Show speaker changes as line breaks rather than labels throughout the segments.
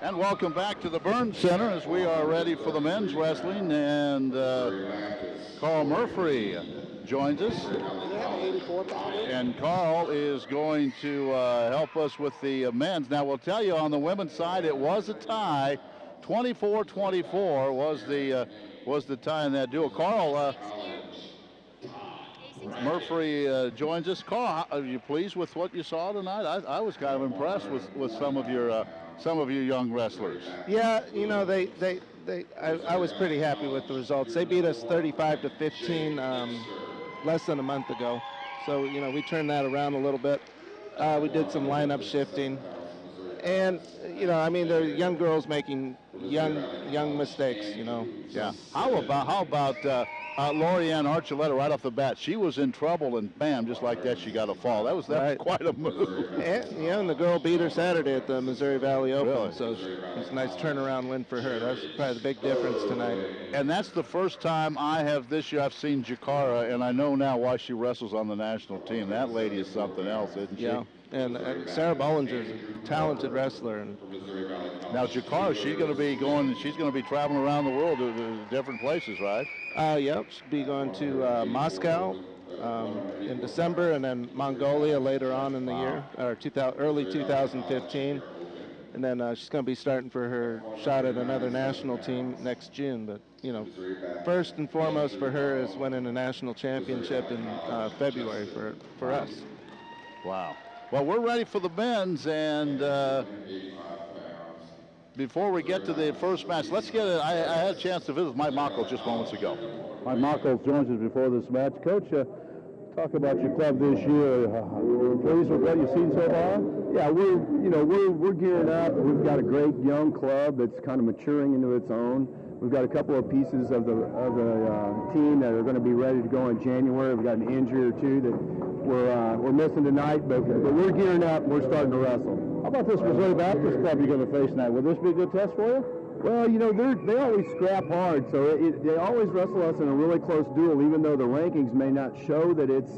And welcome back to the Burns Center as we are ready for the men's wrestling. And Carl Murphy joins us. And Carl is going to help us with the men's. Now, we'll tell you on the women's side, it was a tie. 24-24 was the tie in that duel. Carl, Murphy joins us. Carl, are you pleased with what you saw tonight? I was kind of impressed with some of your young wrestlers.
Yeah, you know, I was pretty happy with the results. They beat us 35-15 less than a month ago. So, you know, we turned that around a little bit. We did some lineup shifting. And, you know, I mean, they're young girls making young mistakes, you know.
Yeah. How about Lorianne Archuleta right off the bat? She was in trouble, and bam, just like that, she got a fall. That was quite a move.
And the girl beat her Saturday at the Missouri Valley Open.
Really?
So it's a nice turnaround win for her. That's probably the big difference tonight.
And that's the first time this year I've seen Jakara, and I know now why she wrestles on the national team. That lady is something else, isn't she?
Yeah. And Sarah Bollinger is a talented wrestler. And
now Jakara, she's going to be traveling around the world to different places, right?
Yep, she'll be going to Moscow in December, and then Mongolia later on in the year, or early 2015. And then she's going to be starting for her shot at another national team next June. But, you know, first and foremost for her is winning a national championship in February for us.
Wow. Well, we're ready for the men's, and before we get to the first match, let's get it. I had a chance to visit with Mike Mockles just moments ago.
Mike Mockles joins us before this match. Coach, talk about your club this year. Pleased with what you've seen so far?
Yeah, we're gearing up. We've got a great young club that's kind of maturing into its own. We've got a couple of pieces of the team that are going to be ready to go in January. We've got an injury or two that we're missing tonight, but we're gearing up. We're starting to wrestle.
How about this Missouri Baptist club you're going to face tonight? Will this be a good test for you?
Well, you know, they always scrap hard, so they always wrestle us in a really close duel, even though the rankings may not show that it's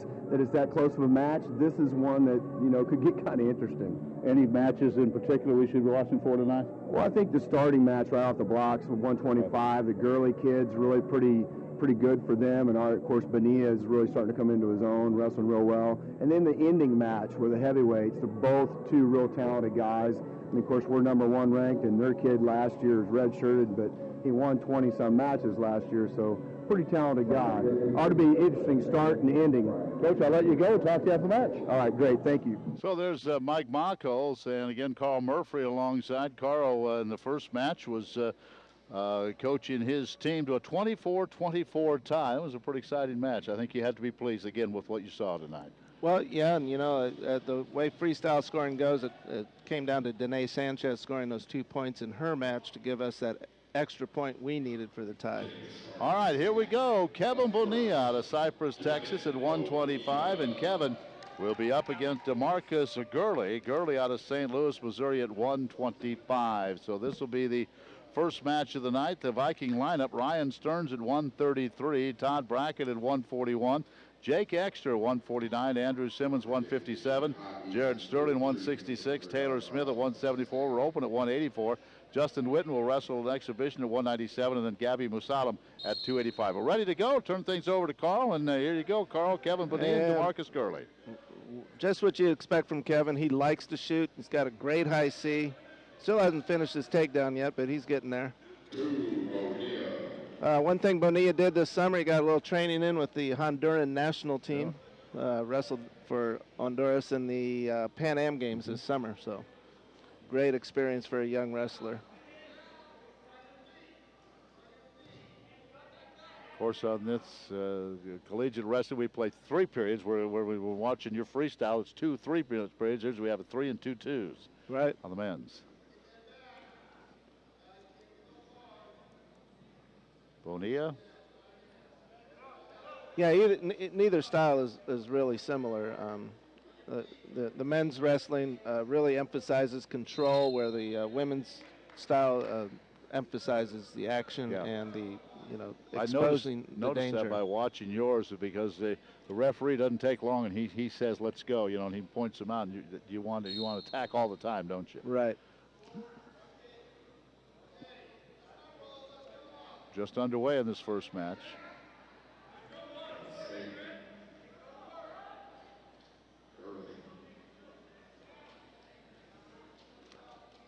that close of a match. This is one that, you know, could get kind of interesting.
Any matches in particular we should be watching for tonight?
Well, I think the starting match right off the blocks with 125, the Gurley kid's really pretty good for them, and of course Bonilla is really starting to come into his own, wrestling real well. And then the ending match where the heavyweights, they're both two real talented guys. And of course we're number one ranked, and their kid last year is redshirted, but he won 20-some matches last year, so pretty talented guy. Ought to be an interesting start and ending.
Coach, I'll let you go. Talk to you after the match.
All right, great. Thank you.
So there's Mike Mockles, and again Carl Murphy alongside. Carl in the first match was coaching his team to a 24-24 tie. It was a pretty exciting match. I think you had to be pleased again with what you saw tonight.
Well, yeah, and you know, the way freestyle scoring goes, it came down to Danae Sanchez scoring those 2 points in her match to give us that extra point we needed for the tie.
All right, here we go. Kevin Bonilla out of Cypress, Texas at 125, and Kevin will be up against DeMarcus Gurley. Gurley out of St. Louis, Missouri at 125. So this will be the first match of the night. The Viking lineup: Ryan Stearns at 133, Todd Brackett at 141, Jake Exter 149, Andrew Simmons 157, Jared Sterling 166, Taylor Smith at 174. We're open at 184. Justin Witten will wrestle an exhibition at 197, and then Gabby Musalam at 285. We're ready to go. Turn things over to Carl, and here you go, Carl. Kevin Bonilla and DeMarcus Gurley.
Just what you expect from Kevin. He likes to shoot. He's got a great high C. Still hasn't finished his takedown yet, but he's getting there. One thing Bonilla did this summer, he got a little training in with the Honduran national team. Wrestled for Honduras in the Pan Am Games this summer, so great experience for a young wrestler.
Of course, on this collegiate wrestling, we play 3 periods where we were watching your freestyle. It's 2 3-minute periods. Here's we have a 3 and 2 2s.
Right.
On the men's. Bonilla.
Yeah, neither style is really similar. The men's wrestling really emphasizes control, where the women's style emphasizes the action and the exposing the danger.
I noticed that by watching yours, because the referee doesn't take long, and he says, "Let's go," and he points them out. And you want to attack all the time, don't you?
Right.
just underway in this first match.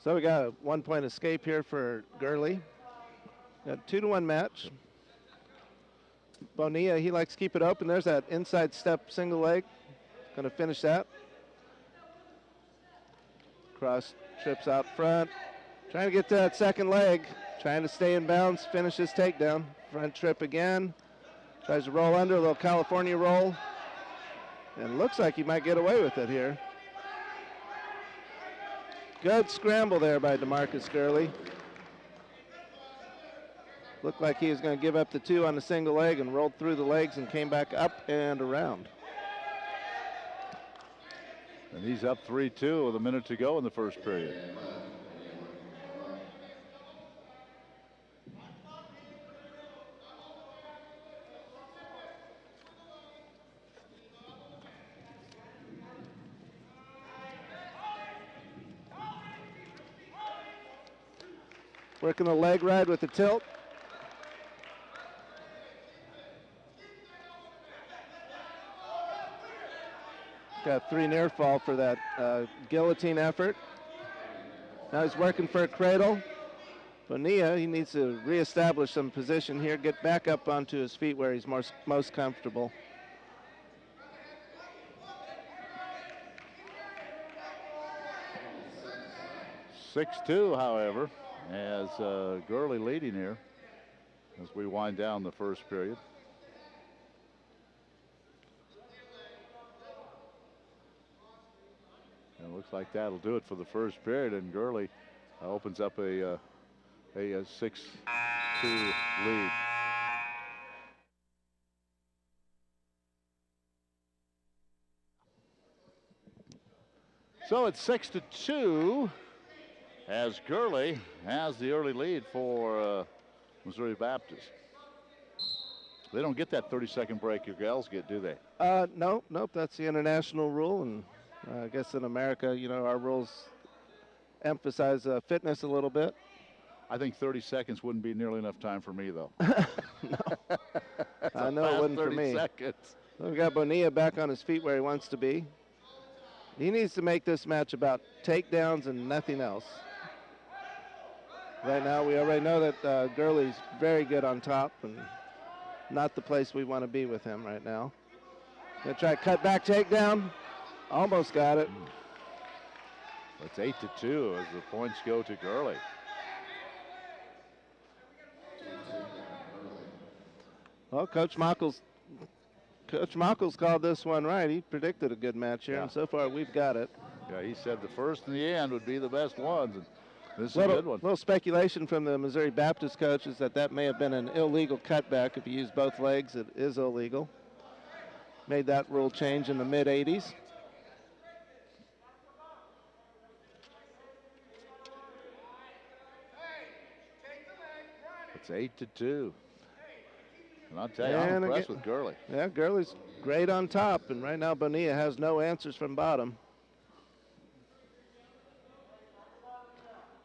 So we got a 1-point escape here for Gurley. Got a 2-1 match. Bonilla, he likes to keep it open. There's that inside step single leg. Going to finish that. Cross trips out front. Trying to get to that second leg. Trying to stay in bounds, finish his takedown. Front trip again. Tries to roll under, a little California roll. And looks like he might get away with it here. Good scramble there by DeMarcus Gurley. Looked like he was going to give up the 2 on the single leg and rolled through the legs and came back up and around.
And he's up 3-2 with a minute to go in the first period.
Working the leg ride with the tilt. Got 3 near fall for that guillotine effort. Now he's working for a cradle. Bonilla, he needs to reestablish some position here, get back up onto his feet where he's most comfortable.
(6-2), however, as Gurley leading here as we wind down the first period. And it looks like that'll do it for the first period, and Gurley opens up a 6-2 lead. So it's 6-2 as Gurley has the early lead for Missouri Baptist. They don't get that 30-second break your gals get, do they?
Nope, that's the international rule, and I guess in America, you know, our rules emphasize fitness a little bit.
I think 30 seconds wouldn't be nearly enough time for me, though.
I know it wouldn't for me.
Seconds.
So we got Bonilla back on his feet where he wants to be. He needs to make this match about takedowns and nothing else. Right now, we already know that Gurley's very good on top and not the place we want to be with him right now. Gonna try to cut back takedown. Almost got it.
It's 8-2 as the points go to Gurley.
Well, Coach Mockles called this one right. He predicted a good match here, and so far we've got it.
Yeah, he said the first and the end would be the best ones, and this is a good one.
A little speculation from the Missouri Baptist coach is that may have been an illegal cutback. If you use both legs, it is illegal. Made that rule change in the mid-'80s.
It's 8-2. And I'll tell you, I'm impressed with Gurley.
Yeah, Gurley's great on top, and right now Bonilla has no answers from bottom.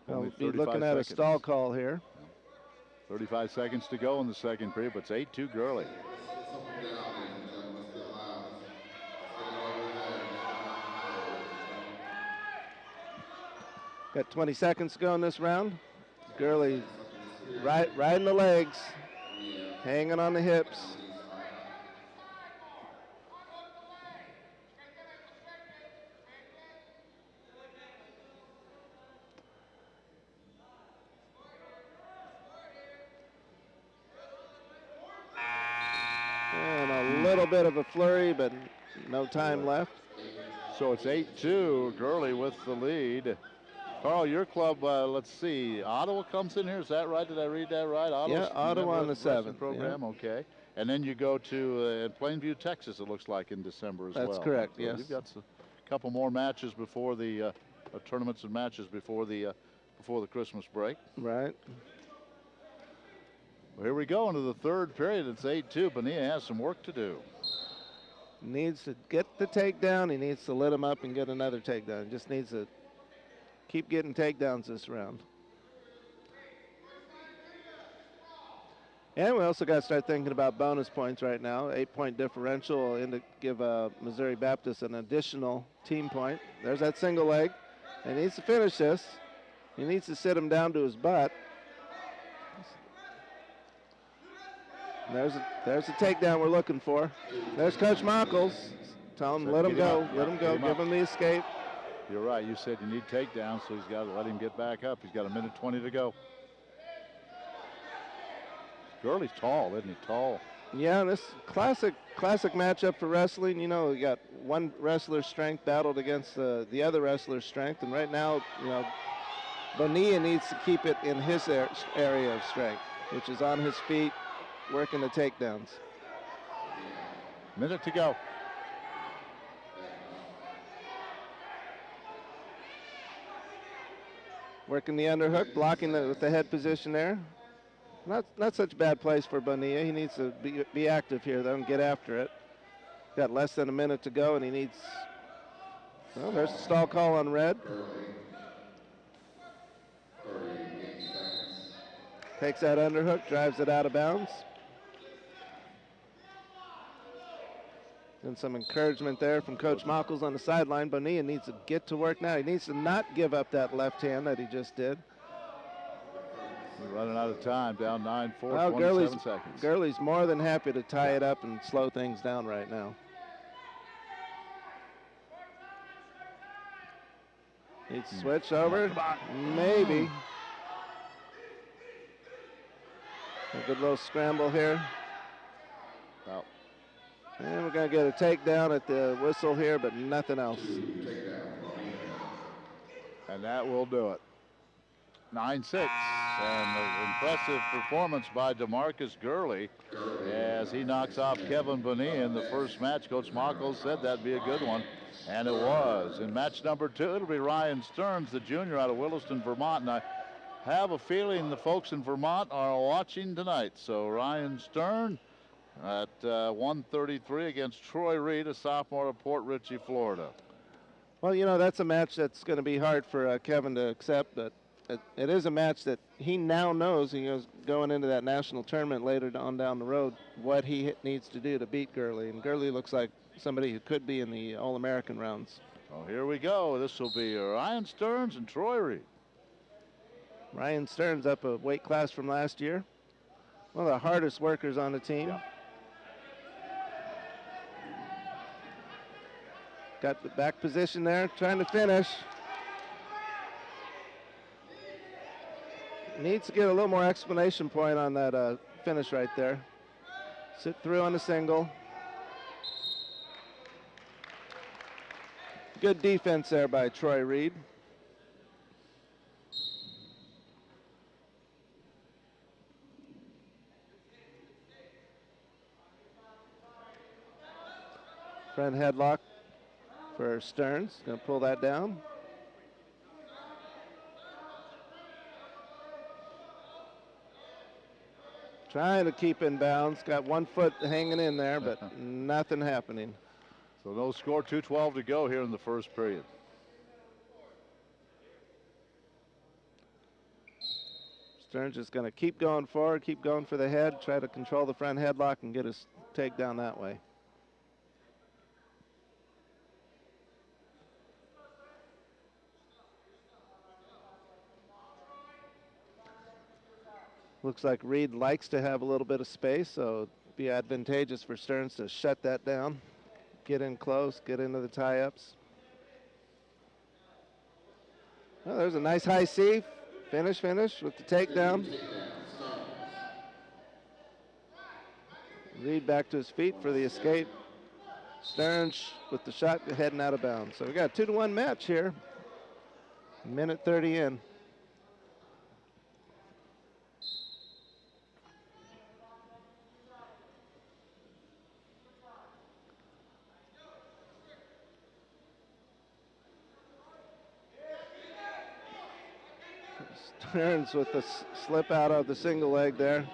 We'll be looking at a stall call here.
35 seconds to go in the second period, but it's 8-2 Gurley.
Got 20 seconds to go in this round. Gurley riding the legs, hanging on the hips. And a little bit of a flurry, but no time left.
So it's 8-2, Gurley with the lead. Carl, your club, let's see, Ottawa comes in here, is that right? Did I read that right?
Yeah, Ottawa on the 7th.
Program,
yeah.
Okay. And then you go to Plainview, Texas, it looks like, in December as well.
That's correct,
so
yes.
You've got a couple more matches before the tournaments and matches before the Christmas break.
Right.
Well, here we go into the third period. It's 8-2. Bonilla has some work to do.
Needs to get the takedown. He needs to lit him up and get another takedown. He just needs to keep getting takedowns this round. And we also got to start thinking about bonus points right now. 8-point differential will give Missouri Baptist an additional team point. There's that single leg. He needs to finish this. He needs to sit him down to his butt. There's a takedown we're looking for. There's Coach Mockles. Tell him, let him go, let him go, give him the escape.
You're right. You said you need takedowns, so he's got to let him get back up. He's got 1:20 to go. Gurley's tall, isn't he? Tall.
Yeah, this classic matchup for wrestling. You know, you got one wrestler's strength battled against the other wrestler's strength, and right now, you know, Bonilla needs to keep it in his area of strength, which is on his feet, working the takedowns.
Minute to go.
Working the underhook, blocking with the head position there. Not such a bad place for Bonilla. He needs to be active here, though, and get after it. Got less than a minute to go, and he needs. Well, there's a stall call on red. Takes that underhook, drives it out of bounds. And some encouragement there from Coach Mockles on the sideline. Bonilla needs to get to work now. He needs to not give up that left hand that he just did.
We're running out of time, down 9-4,
well,
27 seconds.
Gurley's more than happy to tie it up and slow things down right now. Needs to switch over. Maybe. A good little scramble here.
Well.
And we're going to get a takedown at the whistle here, but nothing else.
And that will do it. 9-6. And an impressive performance by DeMarcus Gurley as he knocks off Kevin Bonilla in the first match. Coach Mockles said that'd be a good one, and it was. In match number 2, it'll be Ryan Stearns, the junior out of Williston, Vermont. And I have a feeling the folks in Vermont are watching tonight. So Ryan Stearns at 133 against Troy Reed, a sophomore of Port Richey, Florida.
Well, you know, that's a match that's going to be hard for Kevin to accept, but it is a match that he now knows. He goes going into that national tournament later on down the road what he needs to do to beat Gurley. And Gurley looks like somebody who could be in the All-American rounds.
Oh, here we go. This will be Ryan Stearns and Troy Reed.
Ryan Stearns up a weight class from last year. One of the hardest workers on the team.
Yeah.
Got the back position there, trying to finish. Needs to get a little more explanation point on that finish right there. Sit through on the single. Good defense there by Troy Reed. Front headlock for Stearns. Going to pull that down. Trying to keep in bounds. Got one foot hanging in there, but nothing happening.
So no score, 2:12 to go here in the first period.
Stearns is going to keep going forward, keep going for the head, try to control the front headlock and get his takedown that way. Looks like Reed likes to have a little bit of space, so it'd be advantageous for Stearns to shut that down, get in close, get into the tie-ups. Well, there's a nice high C. Finish with the takedown. Reed back to his feet for the escape. Stearns with the shot heading out of bounds. So we got a 2-1 match here. Minute 30 in. Stearns with the slip out of the single leg there.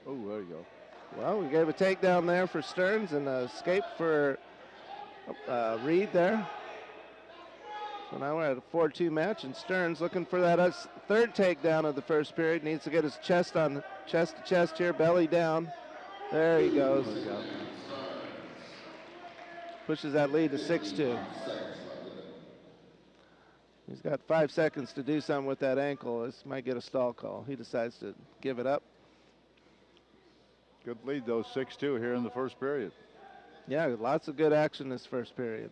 Oh, there you go.
Well, we gave a takedown there for Stearns and an escape for Reed there. So now we're at a 4-2 match, and Stearns looking for that third takedown of the first period. Needs to get his chest on chest to chest here, belly down. There he goes. Pushes that lead to 6-2. He's got 5 seconds to do something with that ankle. This might get a stall call. He decides to give it up.
Good lead, though, 6-2 here in the first period.
Yeah, lots of good action this first period.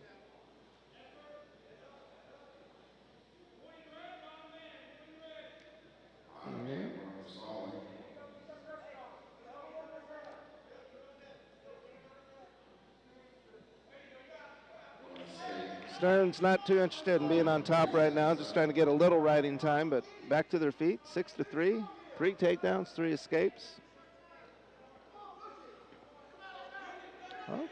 Stearns not too interested in being on top right now, just trying to get a little riding time, but back to their feet, 6-3, 3 takedowns, 3 escapes. Well,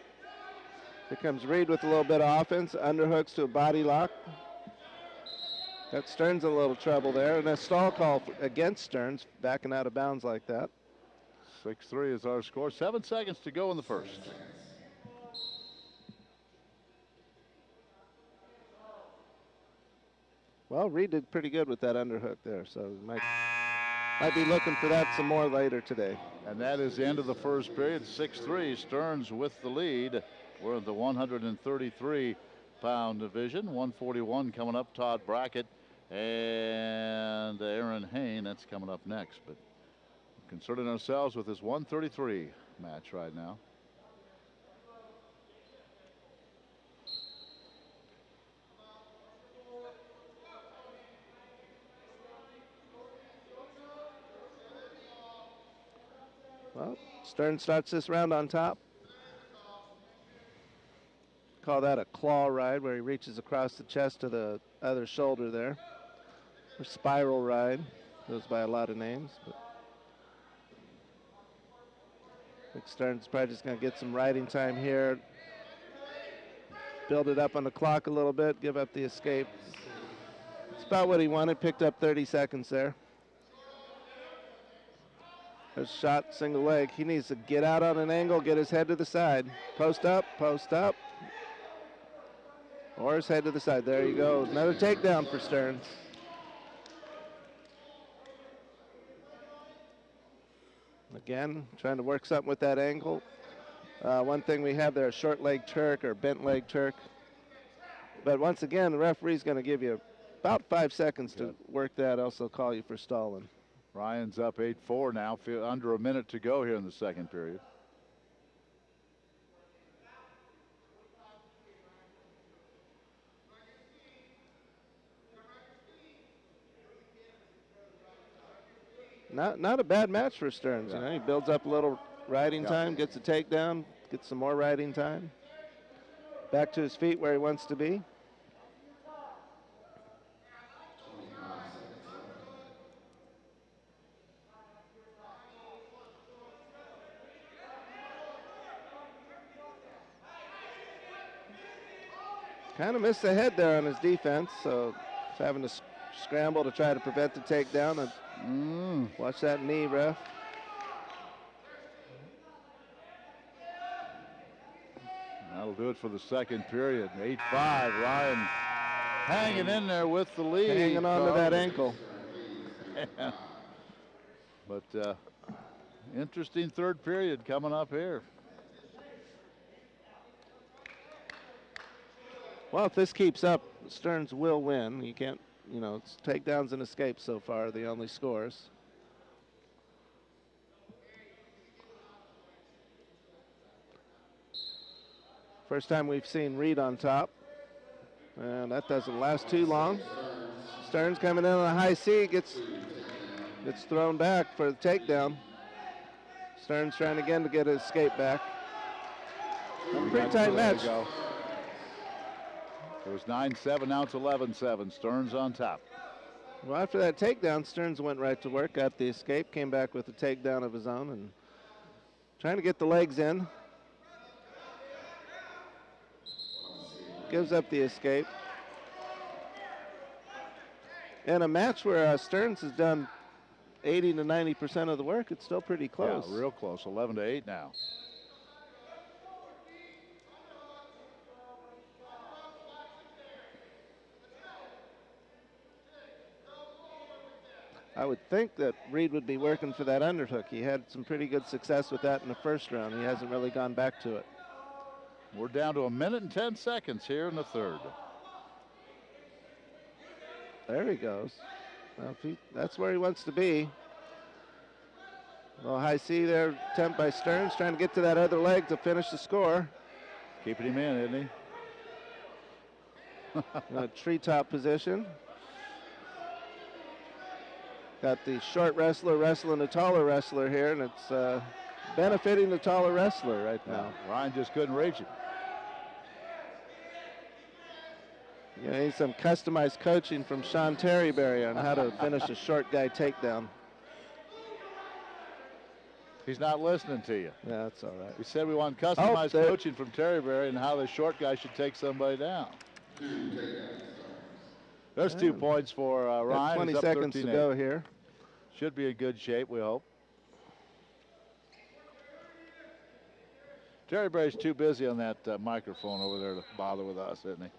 here comes Reed with a little bit of offense, underhooks to a body lock. Got Stearns in a little trouble there, and a stall call against Stearns, backing out of bounds like that.
6-3 is our score, 7 seconds to go in the first.
Well, Reed did pretty good with that underhook there, so might be looking for that some more later today.
And that is the end of the first period, 6-3. Stearns with the lead. We're in the 133-pound division. 141 coming up, Todd Brackett and Aaron Hain. That's coming up next. But concerning ourselves with this 133 match right now.
Well, Stearns starts this round on top. Call that a claw ride, where he reaches across the chest to the other shoulder there. Or spiral ride, goes by a lot of names. But I think Stearns is probably just going to get some riding time here. Build it up on the clock a little bit, give up the escape. It's about what he wanted, picked up 30 seconds there. There's a shot, single leg. He needs to get out on an angle, get his head to the side. Post up, or his head to the side. There you go. Another takedown for Stearns. Again, trying to work something with that ankle. One thing we have there, a short leg Turk or bent leg Turk. But once again, the referee's going to give you about 5 seconds to work that, else they'll call you for stalling.
Ryan's up 8-4 now, under a minute to go here in the second period.
Not a bad match for Stearns. You know, he builds up a little riding time, gets a takedown, gets some more riding time. Back to his feet where he wants to be. Kind of missed the head there on his defense, so he's having to scramble to try to prevent the takedown. And watch that knee, ref.
That'll do it for the second period. 8-5, Ryan hanging in there with the lead.
Hanging on to that ankle.
But interesting third period coming up here.
Well, if this keeps up, Stearns will win. You can't, you know, it's takedowns and escapes so far are the only scores. First time we've seen Reed on top. And that doesn't last too long. Stearns coming in on a high C, gets thrown back for the takedown. Stearns trying again to get his escape back. Pretty tight match.
It was 9-7, now it's 11-7. Stearns on top.
Well, after that takedown, Stearns went right to work, got the escape, came back with a takedown of his own, and trying to get the legs in. Gives up the escape. In a match where Stearns has done 80 to 90% of the work, it's still pretty close.
Yeah, real close, 11-8 now.
I would think that Reed would be working for that underhook. He had some pretty good success with that in the first round. He hasn't really gone back to it.
We're down to 1 minute and 10 seconds here in the third.
There he goes. Well, that's where he wants to be. A little high C there, attempt by Stearns, trying to get to that other leg to finish the score.
Keeping him in, isn't he?
A treetop position. Got the short wrestler wrestling the taller wrestler here, and it's benefiting the taller wrestler right now.
Ryan just couldn't reach him.
You need some customized coaching from Sean Terryberry on how to finish a short guy takedown.
He's not listening to you.
Yeah, that's all right.
We said we want customized coaching from Terryberry and how the short guy should take somebody down. There's 2 points for Ryan.
20 seconds to go here.
Should be in good shape, we hope. Terryberry's too busy on that microphone over there to bother with us, isn't he?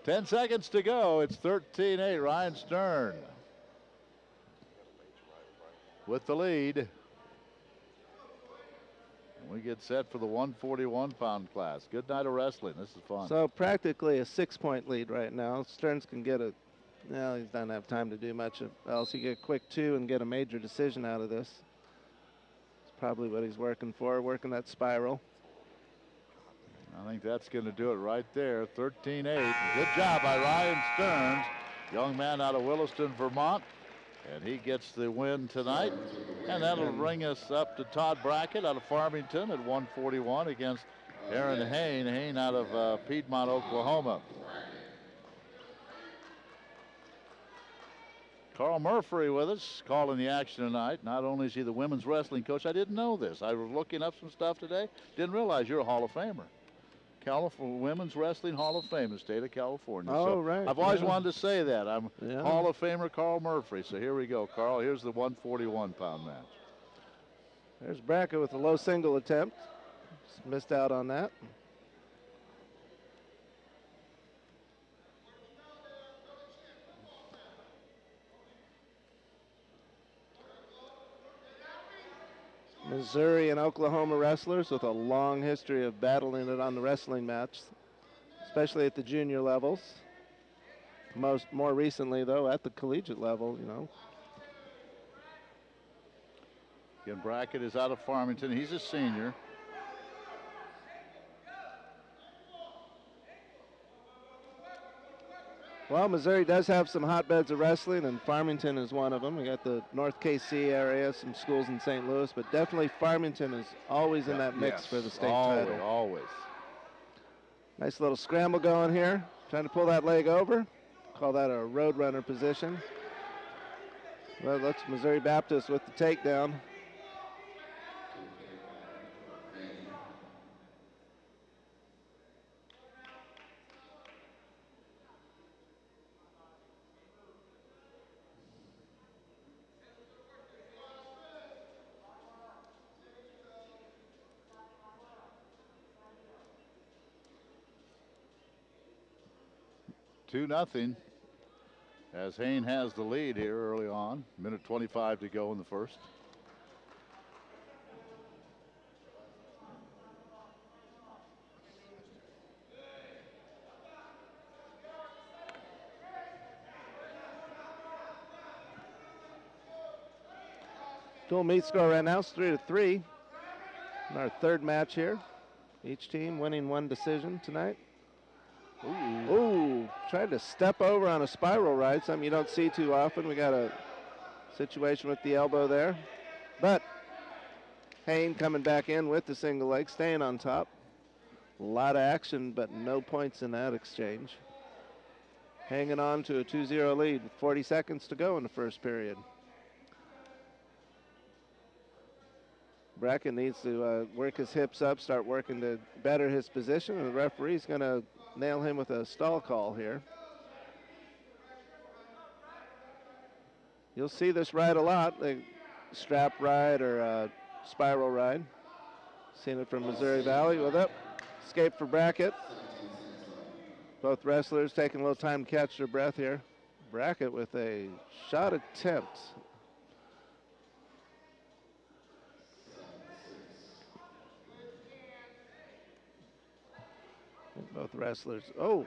10 seconds to go. It's 13-8. Ryan Stern with the lead. And we get set for the 141-pound class. Good night of wrestling. This is fun.
So practically a 6-point lead right now. Stearns can get he doesn't have time to do much else. He get a quick 2 and get a major decision out of this. It's probably what he's working for, working that spiral.
I think that's going to do it right there. 13-8. Good job by Ryan Stearns, young man out of Williston, Vermont. And he gets the win tonight. And that'll bring us up to Todd Brackett out of Farmington at 141 against Aaron Hain. Hain out of Piedmont, Oklahoma. Carl Murphy with us, calling the action tonight. Not only is he the women's wrestling coach, I didn't know this. I was looking up some stuff today. Didn't realize you're a Hall of Famer. Women's Wrestling Hall of Fame in the state of California.
Oh,
so
right.
I've always wanted to say that. I'm Hall of Famer Carl Murphy. So here we go, Carl. Here's the 141-pound match.
There's Brackett with a low single attempt. Just missed out on that. Missouri and Oklahoma wrestlers with a long history of battling it on the wrestling match, especially at the junior levels. More recently, though, at the collegiate level, you know.
Again, Brackett is out of Farmington. He's a senior.
Well, Missouri does have some hotbeds of wrestling, and Farmington is one of them. We got the North KC area, some schools in St. Louis, but definitely Farmington is always in that mix for the state title.
Always.
Nice little scramble going here. Trying to pull that leg over. Call that a roadrunner position. Well, it looks Missouri Baptist with the takedown.
Two nothing, as Hain has the lead here early on. Minute 25 to go in the first.
Dual meet score right now is 3-3. In our third match here. Each team winning one decision tonight. Ooh, tried to step over on a spiral ride, something you don't see too often. We got a situation with the elbow there. But Hain coming back in with the single leg, staying on top. A lot of action, but no points in that exchange. Hanging on to a 2-0 lead with 40 seconds to go in the first period. Brackett needs to work his hips up, start working to better his position, and the referee's going to nail him with a stall call here. You'll see this ride a lot, the strap ride or spiral ride. Seen it from Missouri Valley. With up, escape for Brackett. Both wrestlers taking a little time to catch their breath here. Brackett with a shot attempt. Both wrestlers. Oh,
boy,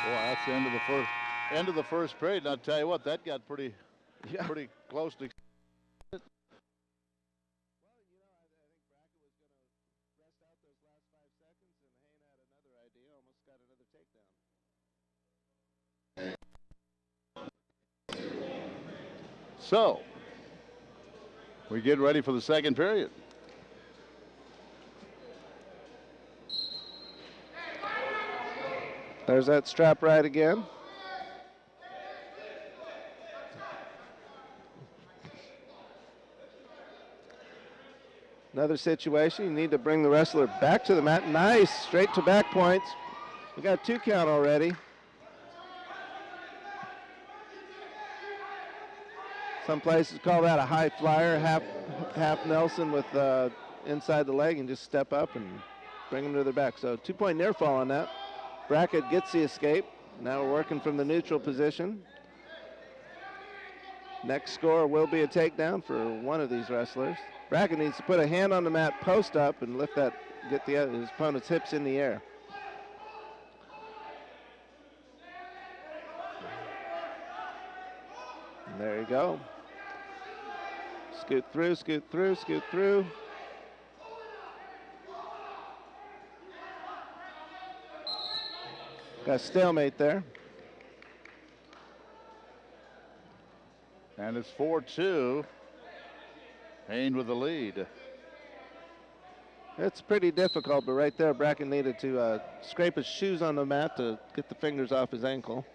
that's the end of the first period. And I'll tell you what, that got pretty close to. So, we get ready for the second period.
There's that strap right again. Another situation, you need to bring the wrestler back to the mat. Nice, straight to back points. We got 2 count already. Some places call that a high flyer, half Nelson with inside the leg, and just step up and bring them to their back. So 2-point near fall on that. Brackett gets the escape. Now we're working from the neutral position. Next score will be a takedown for one of these wrestlers. Brackett needs to put a hand on the mat, post up, and lift that, get his opponent's hips in the air. And there you go. Scoot through, scoot through, scoot through. Got a stalemate there.
And it's 4-2. Hain with the lead.
It's pretty difficult, but right there, Brackett needed to scrape his shoes on the mat to get the fingers off his ankle.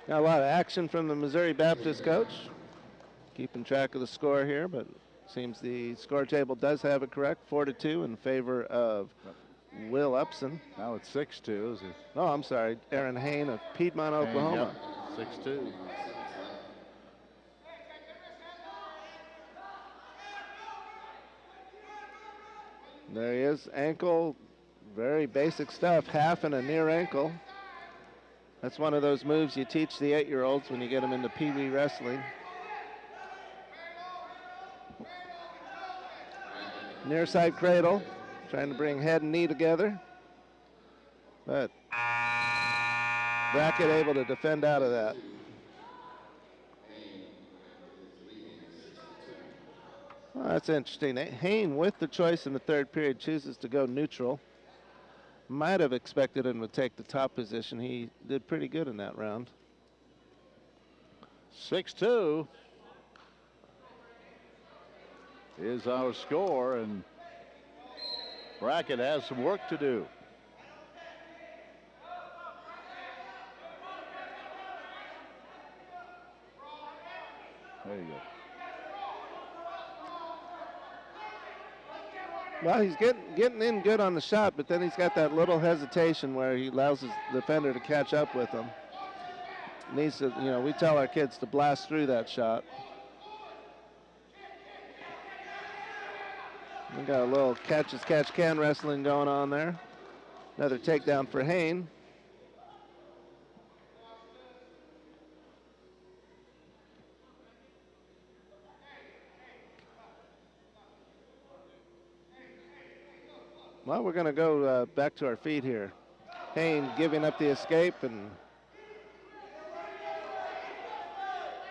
Got a lot of action from the Missouri Baptist coach. Keeping track of the score here, but seems the score table does have it correct. 4-2 in favor of Will Upson.
Now it's 6-2.
Oh, I'm sorry. Aaron Hain of Piedmont, Oklahoma.
Yep, 6-2.
There he is. Ankle, very basic stuff. Half and a near ankle. That's one of those moves you teach the 8-year-olds when you get them into Pee Wee wrestling. Near side cradle, trying to bring head and knee together. But Brackett able to defend out of that. Well, that's interesting. Hain, with the choice in the third period, chooses to go neutral. Might have expected him to take the top position. He did pretty good in that round.
6-2 is our score, and Brackett has some work to do. There you go.
Well, he's getting in good on the shot, but then he's got that little hesitation where he allows his defender to catch up with him. Needs to, you know, we tell our kids to blast through that shot. We got a little catch-as-catch-can wrestling going on there. Another takedown for Hain. Well, we're going to go back to our feet here. Hain giving up the escape, and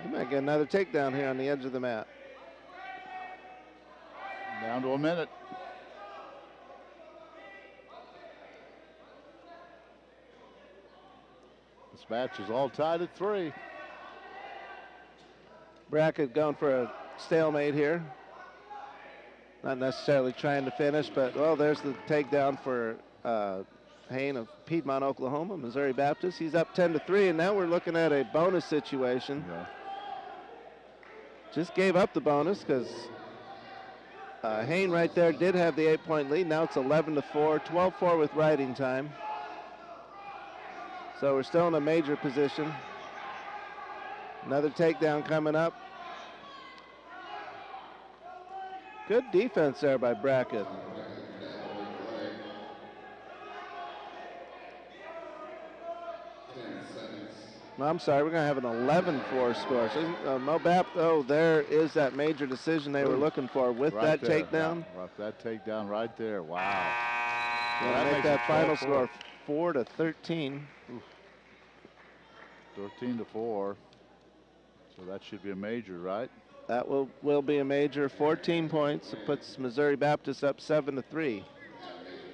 he might get another takedown here on the edge of the mat.
Down to a minute. This match is all tied at 3.
Brackett going for a stalemate here. Not necessarily trying to finish, but, well, there's the takedown for Hain of Piedmont, Oklahoma, Missouri Baptist. He's up 10-3, and now we're looking at a bonus situation.
Yeah.
Just gave up the bonus because Hain right there did have the 8-point lead. Now it's 11-4, 12-4 with riding time. So we're still in a major position. Another takedown coming up. Good defense there by Brackett. No, I'm sorry, we're going to have an 11-4 score. So, MoBap, though, there is that major decision they were looking for with
right
that
there.
takedown.
Yeah, that takedown right there. Wow.
Yeah, make that final score 4-13.
13-4. So that should be a major, right?
That will be a major. 14 points. It puts Missouri Baptist up 7-3.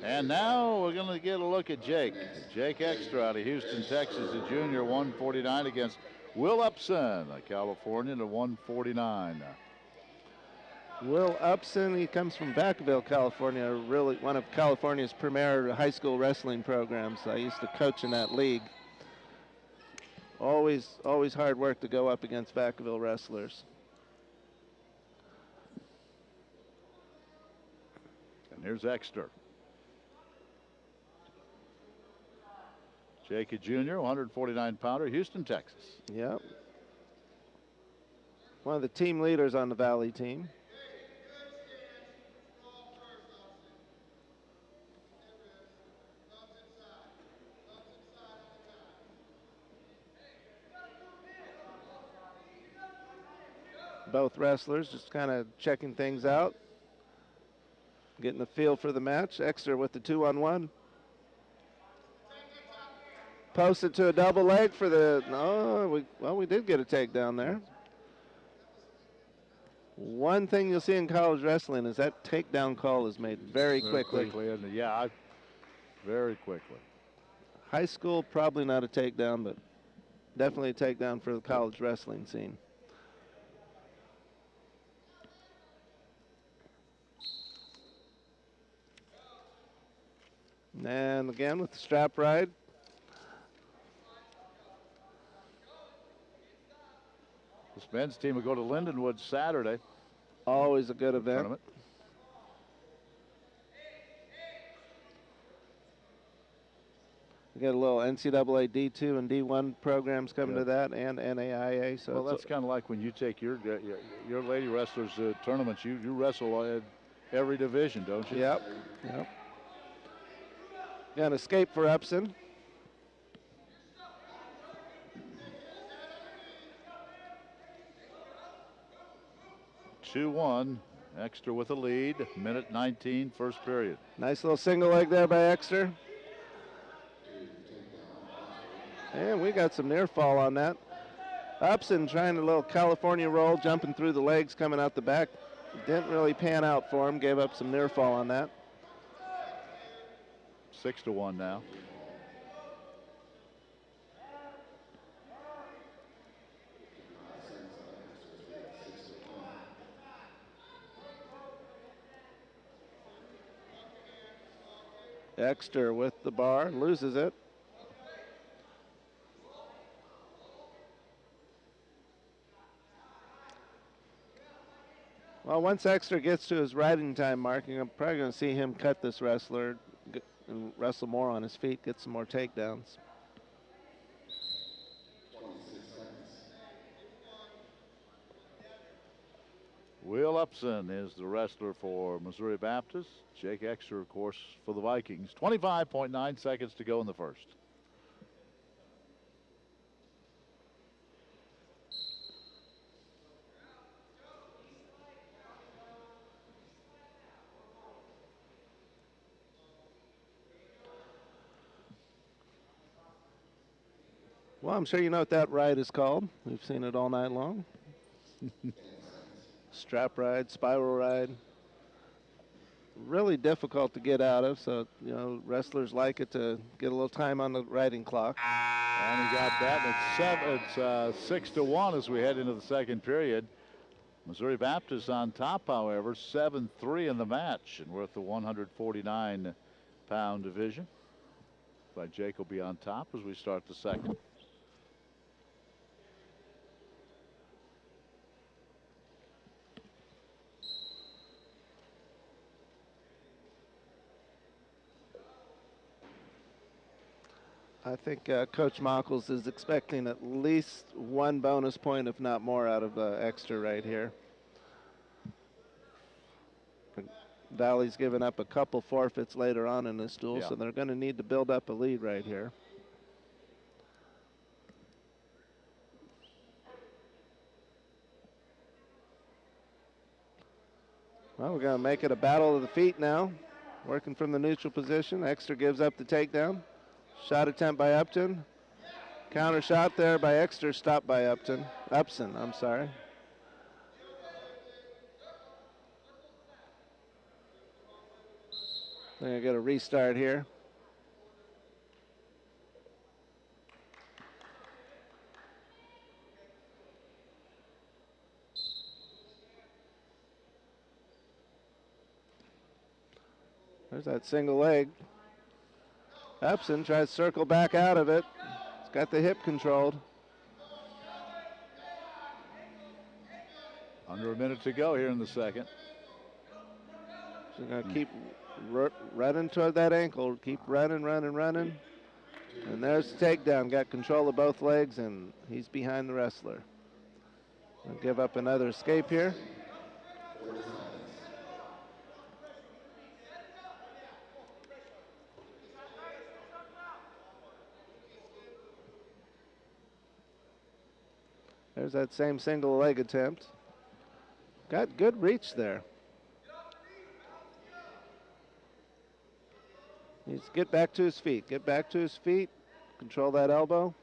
And now we're going to get a look at Jake. Jake Extra out of Houston, Texas, a junior, 149 against Will Upson, a Californian, at 149.
Will Upson, he comes from Vacaville, California, really one of California's premier high school wrestling programs. I used to coach in that league. Always hard work to go up against Vacaville wrestlers.
And here's Extra. Jake, a junior, 149-pounder, Houston, Texas.
Yep. One of the team leaders on the Valley team. Both wrestlers just kind of checking things out, getting the feel for the match. Extra with the 2-on-1. Posted to a double leg for the, we did get a takedown there. One thing you'll see in college wrestling is that takedown call is made very quickly.
Yeah, very quickly.
High school, probably not a takedown, but definitely a takedown for the college wrestling scene. And again with the strap ride.
This men's team will go to Lindenwood Saturday.
Always a good event.
Tournament.
We got a little NCAA D2 and D1 programs coming to that, and NAIA. So
well, that's kind of like when you take your lady wrestlers tournaments. You wrestle at every division, don't you?
Yep. Got an escape for Upson.
Two-one, Extra with a lead. Minute 19, first period.
Nice little single leg there by Extra. And we got some near fall on that. Upson trying a little California roll, jumping through the legs, coming out the back. Didn't really pan out for him, gave up some near fall on that.
6-1 now.
Extra with the bar, loses it. Well, once Extra gets to his riding time marking, I'm probably going to see him cut this wrestler and wrestle more on his feet, get some more takedowns.
Will Upson is the wrestler for Missouri Baptist. Jake Extra, of course, for the Vikings. 25.9 seconds to go in the first.
Well, I'm sure you know what that ride is called. We've seen it all night long. Strap ride, spiral ride. Really difficult to get out of, so wrestlers like it to get a little time on the riding clock.
And he got that. It's 6-1 as we head into the second period. Missouri Baptist on top, however, 7-3 in the match, and we're at the 149-pound division. But Jake will be on top as we start the second.
I think Coach Mockles is expecting at least one bonus point, if not more, out of Extra right here. Valley's given up a couple forfeits later on in this duel,
Yeah.
so they're going to need to build up a lead right here. Well, we're going to make it a battle of the feet now. Working from the neutral position. Exeter gives up the takedown. Shot attempt by Upton. Counter shot there by Exeter, stopped by Upton. Upson, I'm sorry. They're going to get a restart here. There's that single leg. Upson tries to circle back out of it. He's got the hip controlled.
Under a minute to go here in the second.
So going to keep running toward that ankle. Keep running. And there's the takedown. Got control of both legs, and he's behind the wrestler. We'll give up another escape here. There's that same single leg attempt. Got good reach there. Needs to get back to his feet. Get back to his feet. Control that elbow.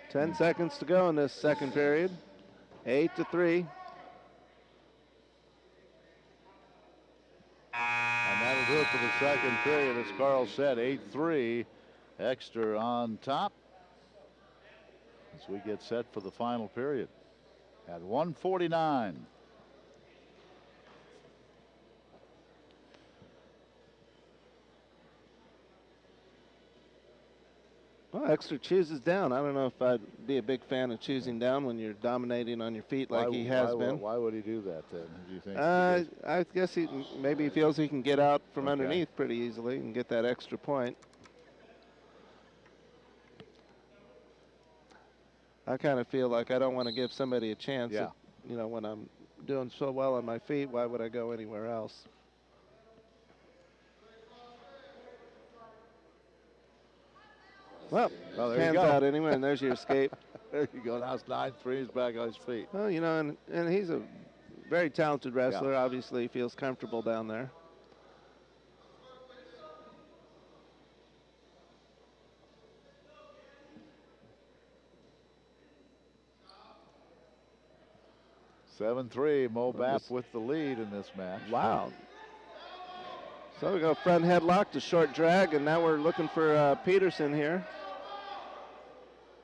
Ten seconds to go in this second period. 8-3.
And that'll do it for the second period. As Carl said, 8-3. Exeter on top as we get set for the final period at 1:49.
Well, Exeter chooses down. I don't know if I'd be a big fan of choosing down when you're dominating on your feet like he has been.
Why would he do that then, do you think?
I guess maybe he feels he can get out from
Okay.
underneath pretty easily and get that extra point. I kind of feel like I don't want to give somebody a chance.
Yeah.
You know, when I'm doing so well on my feet, why would I go anywhere else? Well,
Well, there you
hands
go.
out anyway, and there's your escape.
There you go. Now it's 9-3. He's back on his feet.
Well, you know, and he's a very talented wrestler. Obviously, he feels comfortable down there.
MoBap with the lead in this match.
Wow. So we go front headlock to short drag, and now we're looking for Peterson here.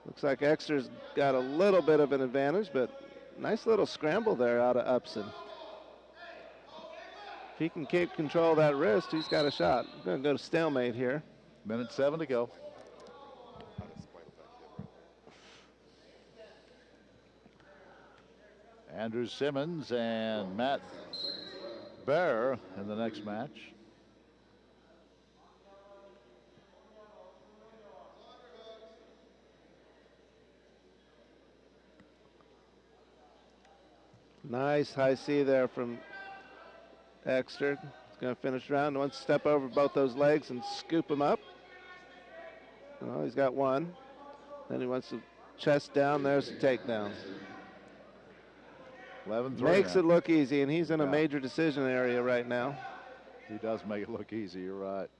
Looks like Exeter's got a little bit of an advantage, but nice little scramble there out of Upson. If he can keep control of that wrist, he's got a shot. We're going to go to stalemate here.
Minute 7 to go. Andrew Simmons and Matt Bear in the next match.
Nice high C there from Exeter. He's going to finish round. Wants to step over both those legs and scoop him up. Well, he's got one. Then he wants to chest down. There's the takedown.
11-3
Makes
now.
it look easy, and he's in a major decision area right now.
He does make it look easy, you're right.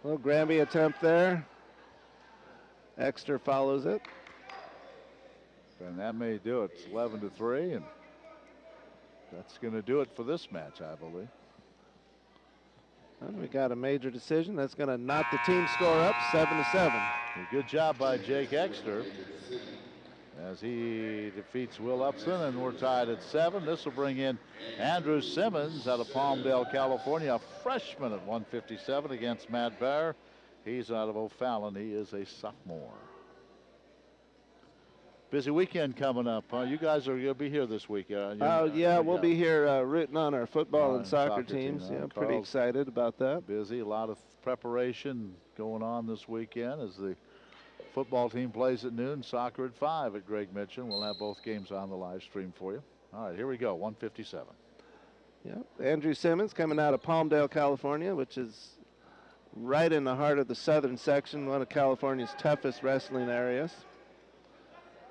Little Granby attempt there. Exeter follows it.
And that may do it. It's 11-3, and that's going to do it for this match, I believe.
And we got a major decision. That's going to knock the team score up 7-7.
A good job by Jake Exeter as he defeats Will Upson, and we're tied at 7. This will bring in Andrew Simmons out of Palmdale, California, a freshman at 157 against Matt Bear. He's out of O'Fallon. He is a sophomore. Busy weekend coming up. You guys are going to be here this weekend.
Oh, yeah, we'll be here rooting on our football and soccer
team,
teams. Yeah, I'm pretty excited about that.
Busy. A lot of preparation going on this weekend as the football team plays at noon, soccer at 5 at Greg Mitchell. We'll have both games on the live stream for you. All right, here we go, 157.
Yep, Andrew Simmons coming out of Palmdale, California, which is right in the heart of the southern section, one of California's toughest wrestling areas.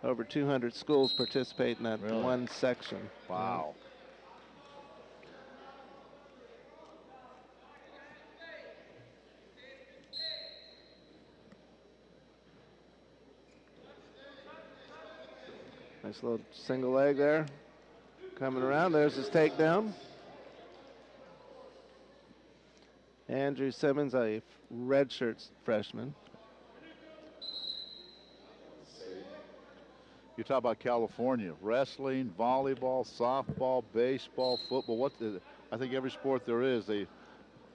Over 200 schools participate in that one section.
Wow.
Nice little single leg there. Coming around, there's his takedown. Andrew Simmons, a redshirt freshman.
You talk about California, wrestling, volleyball, softball, baseball, football. I think every sport there is, they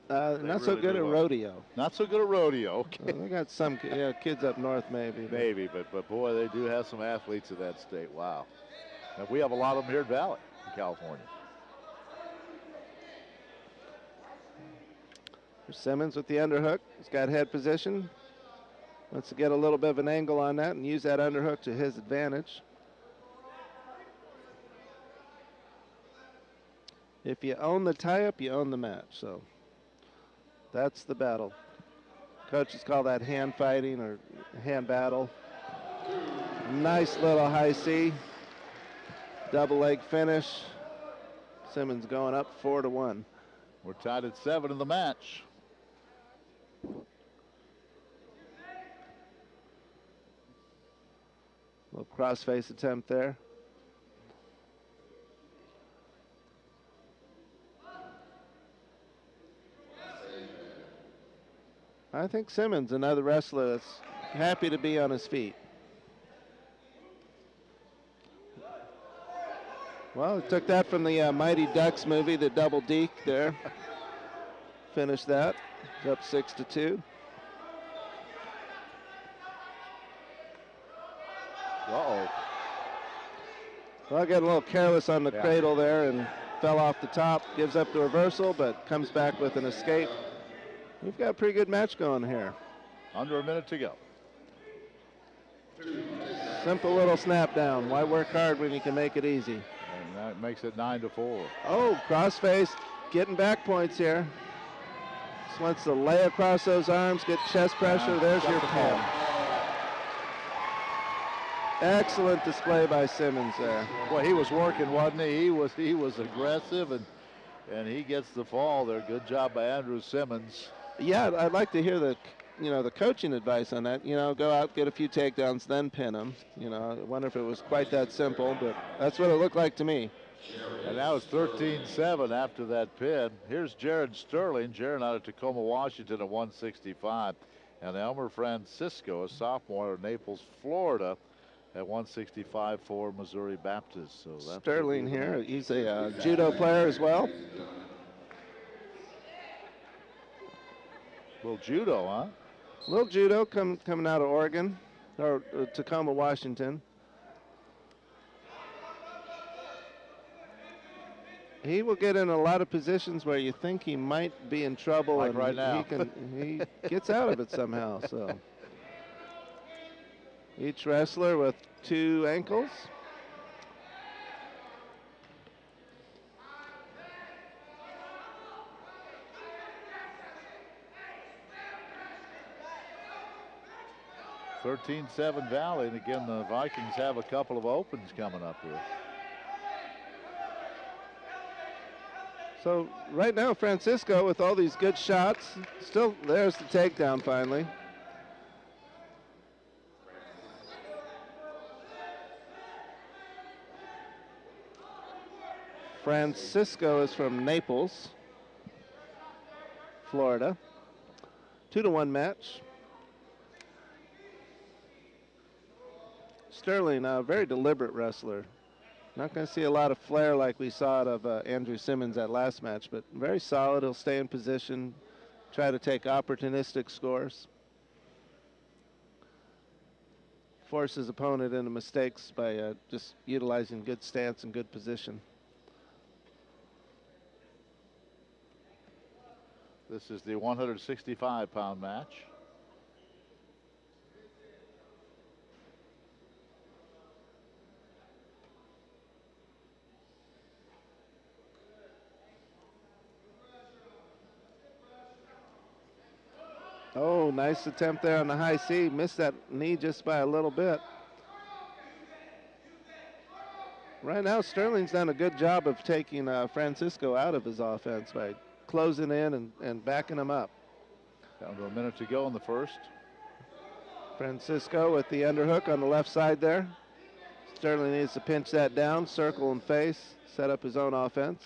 not
really
so good at rodeo.
Not so good at rodeo. Okay.
They got some kids up north maybe.
Maybe, but boy, they do have some athletes in that state. Wow. And we have a lot of them here in Valley, in California.
Simmons with the underhook. He's got head position. Wants to get a little bit of an angle on that and use that underhook to his advantage. If you own the tie-up, you own the match. So that's the battle. Coaches call that hand fighting or hand battle. Nice little high C. Double leg finish. Simmons going up 4-1.
We're tied at 7 in the match.
Little cross-face attempt there. I think Simmons, another wrestler that's happy to be on his feet. Well, he took that from the Mighty Ducks movie, the double deke there. Finished that. It's up 6-2.
Uh-oh.
Well, got a little careless on the cradle there and fell off the top. Gives up the reversal, but comes back with an escape. We've got a pretty good match going here.
Under a minute to go.
Simple little snap down. Why work hard when you can make it easy?
And that makes it 9-4.
Oh, crossface, getting back points here. Just wants to lay across those arms, get chest pressure. There's your pin. Excellent display by Simmons there.
Well, he was working, wasn't he? He was aggressive, and he gets the fall there. Good job by Andrew Simmons.
Yeah, I'd like to hear the coaching advice on that. Go out, get a few takedowns, then pin them. I wonder if it was quite that simple, but that's what it looked like to me.
And that was 13-7 after that pin. Here's Jared Sterling. Jared out of Tacoma, Washington at 165. And Elmer Francisco, a sophomore at Naples, Florida, at 165 for Missouri Baptist. So that's
Sterling here, he's a judo player as well.
Little judo, huh?
Little judo coming out of Oregon, or Tacoma, Washington. He will get in a lot of positions where you think he might be in trouble,
like
and
right now.
he gets out of it somehow. So each wrestler with 2 ankles.
(13-7) Valley, and again the Vikings have a couple of opens coming up here.
So right now, Francisco, with all these good shots, still there's the takedown finally. Francisco is from Naples, Florida. 2-1 match. Sterling, a very deliberate wrestler. Not going to see a lot of flair like we saw out of Andrew Simmons that last match, but very solid. He'll stay in position, try to take opportunistic scores. force his opponent into mistakes by just utilizing good stance and good position.
This is the 165-pound match.
Oh, nice attempt there on the high C. Missed that knee just by a little bit. Right now, Sterling's done a good job of taking Francisco out of his offense by closing in and backing him up.
Down to a minute to go in the first.
Francisco with the underhook on the left side there. Sterling needs to pinch that down, circle and face, set up his own offense.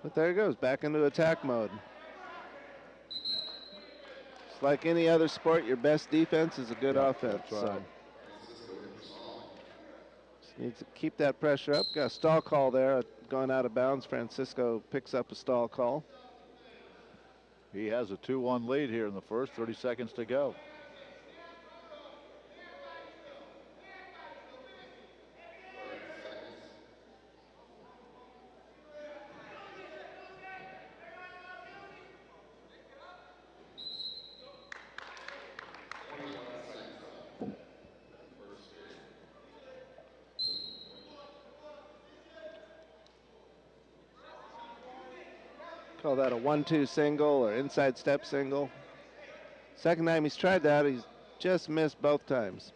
But there he goes, back into attack mode. It's like any other sport, your best defense is a good offense.
That's right.
So just needs to keep that pressure up. Got a stall call there, going out of bounds. Francisco picks up a stall call.
He has a 2-1 lead here in the first, 30 seconds to go.
Call that a 1-2 single or inside step single. Second time he's tried that, he's just missed both times.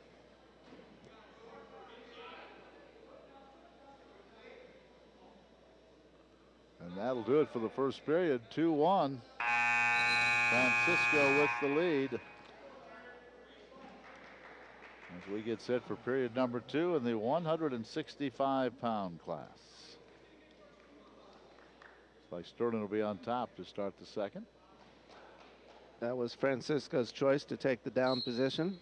And that'll do it for the first period, 2-1. Francisco with the lead. As we get set for period number 2 in the 165-pound class. Like Sterling will be on top to start the second.
That was Francisco's choice to take the down position.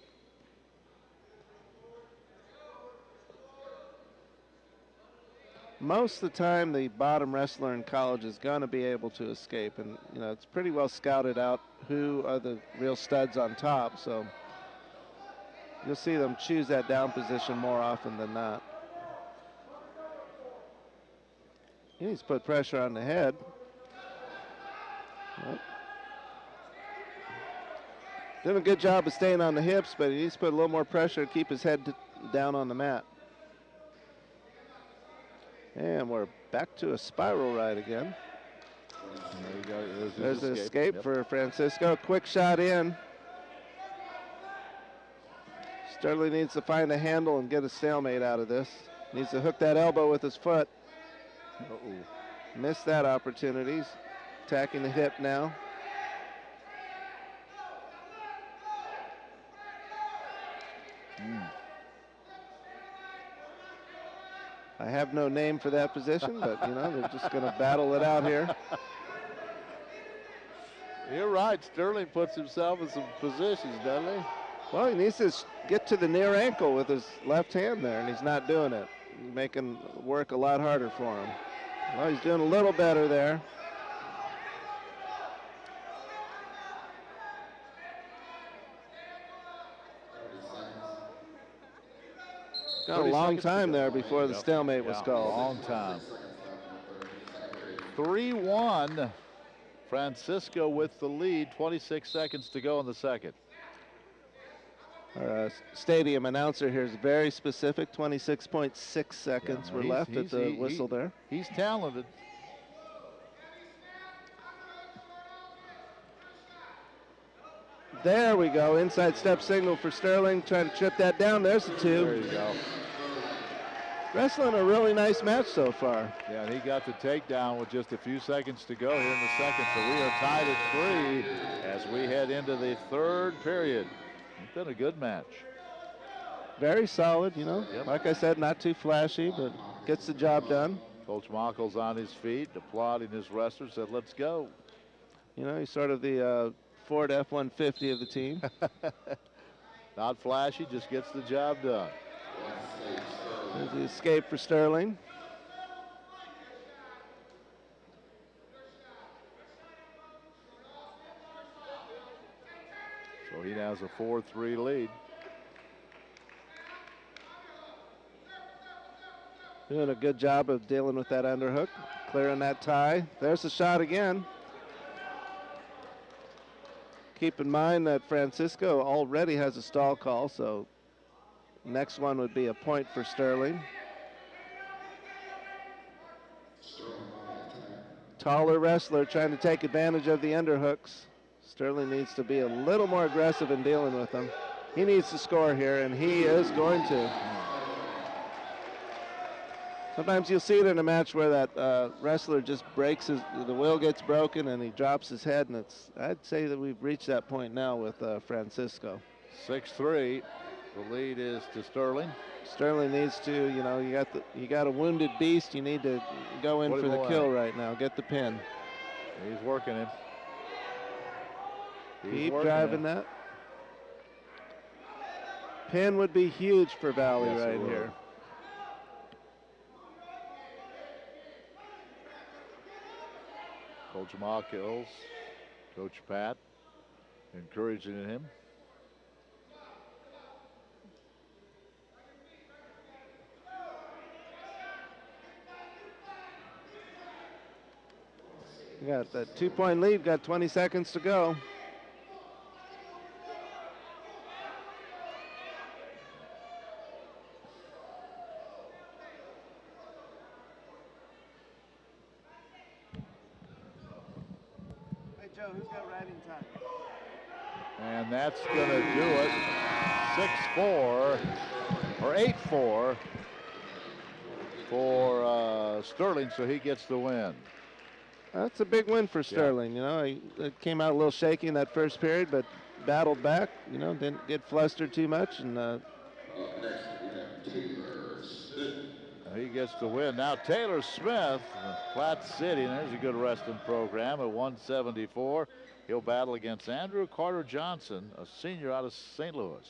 Most of the time, the bottom wrestler in college is going to be able to escape, and you know it's pretty well scouted out who are the real studs on top. So you'll see them choose that down position more often than not. He needs to put pressure on the head. Well, doing a good job of staying on the hips, but he needs to put a little more pressure to keep his head down on the mat. And we're back to a spiral ride again.
There you go.
There's
his
an escape for Francisco. Quick shot in. Sterling needs to find a handle and get a stalemate out of this. Needs to hook that elbow with his foot. Missed that opportunity. He's attacking the hip now. I have no name for that position, but you know, they're just going to battle it out here.
You're right. Sterling puts himself in some positions, doesn't he?
Well, he needs to get to the near ankle with his left hand there, and he's not doing it. He's making work a lot harder for him. Well, he's doing a little better there. Got a long time there before the stalemate was called.
Long time. 3-1. Francisco with the lead. 26 seconds to go in the second.
Our stadium announcer here is very specific. 26.6 seconds were left at the whistle there.
He's talented.
There we go. Inside step signal for Sterling. Trying to trip that down. There's the two.
There you go.
Wrestling a really nice match so far.
Yeah, and he got the takedown with just a few seconds to go here in the second. So we are tied at 3 as we head into the third period. It's been a good match.
Very solid, you know.
Yep.
Like I said, not too flashy, but gets the job done.
Coach Mockel's on his feet, applauding his wrestlers, said, let's go.
You know, he's sort of the Ford F-150 of the team.
Not flashy, just gets the job done.
There's the escape for Sterling.
So So he now has a 4-3 lead.
Doing a good job of dealing with that underhook, clearing that tie. There's the shot again. Keep in mind that Francisco already has a stall call, so next one would be a point for Sterling. Taller wrestler trying to take advantage of the underhooks. Sterling needs to be a little more aggressive in dealing with them. He needs to score here, and he is going to. Sometimes you'll see it in a match where that wrestler just breaks the will gets broken and he drops his head, and I'd say that we've reached that point now with Francisco.
6-3. The lead is to Sterling.
Sterling needs to, you got a wounded beast. You need to go in for the kill right now. Get the pin.
He's working him.
Keep driving that. Pin would be huge for Valley right here.
Coach Ma kills. Coach Pat encouraging him.
You got that 2-point lead, got 20 seconds to go. Hey Joe, who's got riding time?
And that's going to do it. 6-4 or 8-4 for Sterling, so he gets the win.
That's a big win for Sterling. It came out a little shaky in that first period, but battled back. Didn't get flustered too much, and
he gets the win. Now Taylor Smith, Platte City, and there's a good wrestling program at 174. He'll battle against Andrew Carter Johnson, a senior out of St. Louis.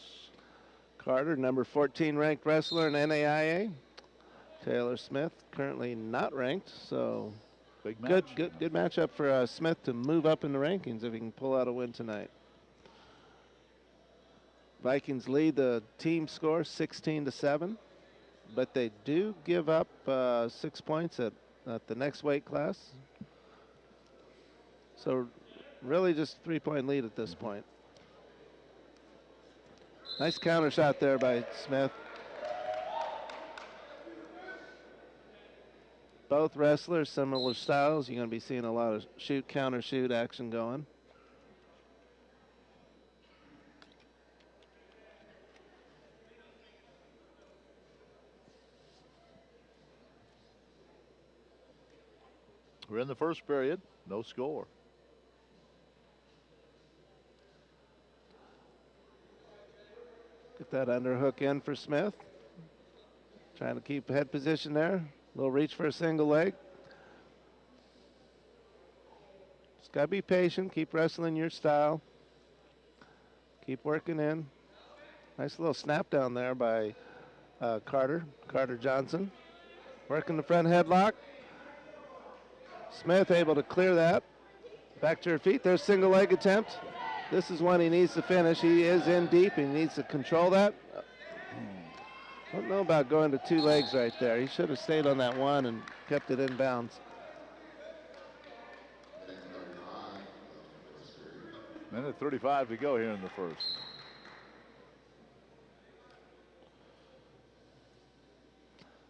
Carter, number 14 ranked wrestler in NAIA. Taylor Smith, currently not ranked, so
big match.
Good matchup for Smith to move up in the rankings if he can pull out a win tonight. Vikings lead the team score 16-7, but they do give up 6 points at the next weight class. So really just 3-point lead at this point. Nice counter shot there by Smith. Both wrestlers, similar styles. You're going to be seeing a lot of shoot, counter, shoot action going.
We're in the first period, no score.
Get that underhook in for Smith. Trying to keep head position there. Little reach for a single leg. Just got to be patient. Keep wrestling your style. Keep working in. Nice little snap down there by Carter Johnson. Working the front headlock. Smith able to clear that. Back to her feet. There's single leg attempt. This is one he needs to finish. He is in deep. He needs to control that. Don't know about going to 2 legs right there. He should have stayed on that one and kept it in bounds.
Minute 35 to go here in the first.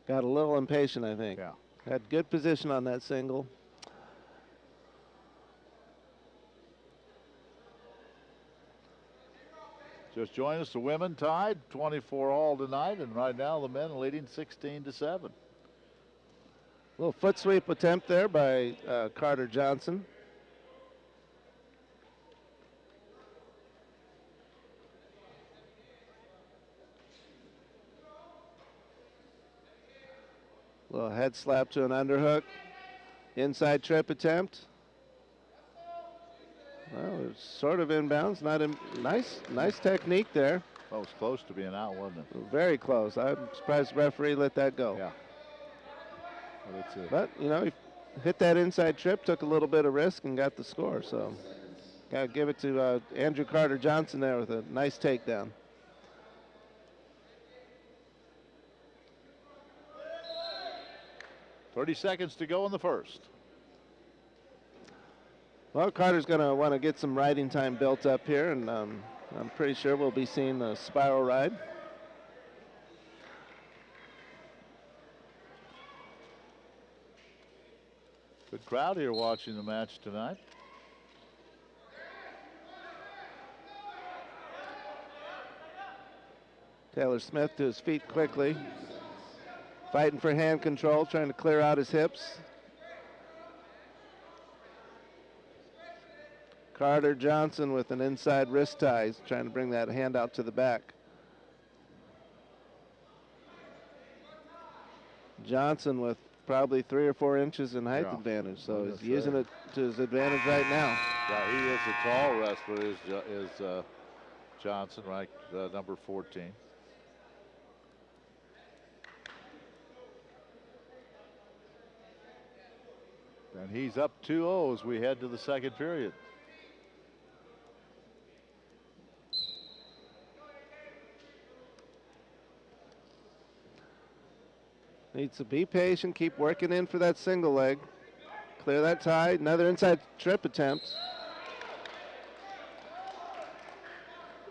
Got a little impatient, I think.
Yeah.
Had good position on that single.
Just join us, the women tied 24 all tonight, and right now the men leading 16-7.
Little foot sweep attempt there by Carter Johnson. Little head slap to an underhook. Inside trip attempt. Well, it's sort of inbounds. Not in, nice technique there.
That was close to being out, wasn't it?
Very close. I'm surprised the referee let that go.
Yeah.
But, he hit that inside trip, took a little bit of risk, and got the score. So Got to give it to Andrew Carter Johnson there with a nice takedown.
.30 seconds to go in the first.
Well, Carter's going to want to get some riding time built up here, and I'm pretty sure we'll be seeing a spiral ride.
Good crowd here watching the match tonight.
Taylor Smith to his feet quickly. Fighting for hand control, trying to clear out his hips. Carter Johnson with an inside wrist tie. He's trying to bring that hand out to the back. Johnson with probably 3 or 4 inches in height advantage, so he's using it to his advantage right now.
Yeah, he is a tall wrestler, is Johnson, right? Number 14. And he's up 2-0 as we head to the second period.
Needs to be patient, keep working in for that single leg. Clear that tie, another inside trip attempt.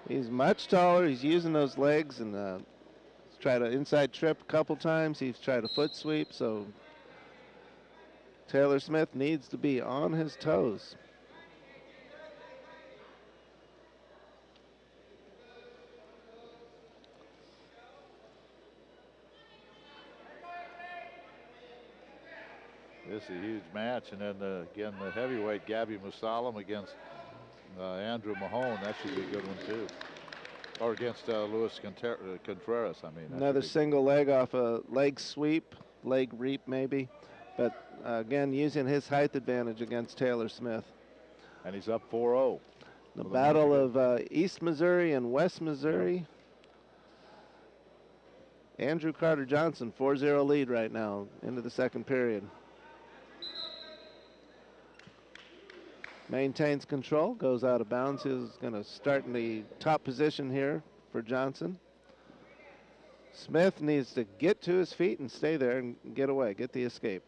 He's much taller, he's using those legs, and he's tried to inside trip a couple times. He's tried a foot sweep, so Taylor Smith needs to be on his toes.
This is a huge match, and then again the heavyweight Gabby Musalam against Andrew Mahone. That should be a good one too. Or against Luis Contreras. I mean,
another single leg off a leg sweep, leg reap maybe, but again using his height advantage against Taylor Smith.
And he's up 4-0.
The battle of East Missouri and West Missouri. Andrew Carter Johnson, 4-0 lead right now into the second period. Maintains control, goes out of bounds. He's going to start in the top position here for Johnson. Smith needs to get to his feet and stay there and get away, get the escape.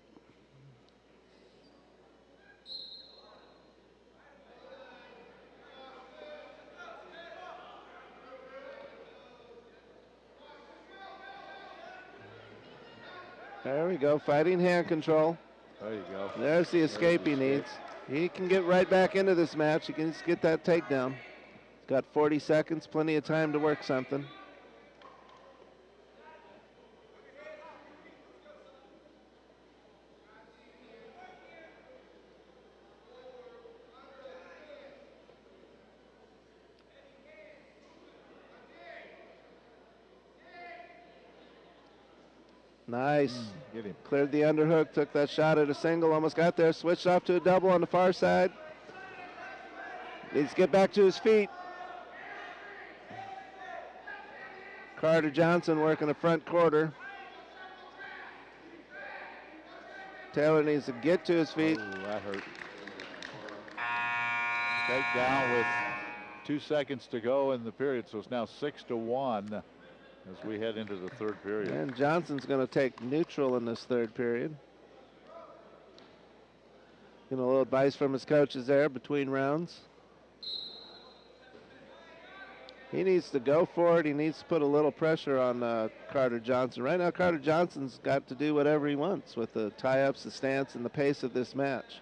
There we go, fighting hand control.
There you go.
There's the escape he needs. He can get right back into this match. He can just get that takedown. He's got 40 seconds, plenty of time to work something. Nice.
Get him.
Cleared the underhook, took that shot at a single, almost got there, switched off to a double on the far side. Needs to get back to his feet. Carter Johnson working the front quarter. Taylor needs to get to his feet.
Oh, that hurt. Takedown with 2 seconds to go in the period, so it's now 6-1. As we head into the third period.
And Johnson's going to take neutral in this third period. Getting a little advice from his coaches there between rounds. He needs to go for it. He needs to put a little pressure on Carter Johnson. Right now, Carter Johnson's got to do whatever he wants with the tie-ups, the stance, and the pace of this match.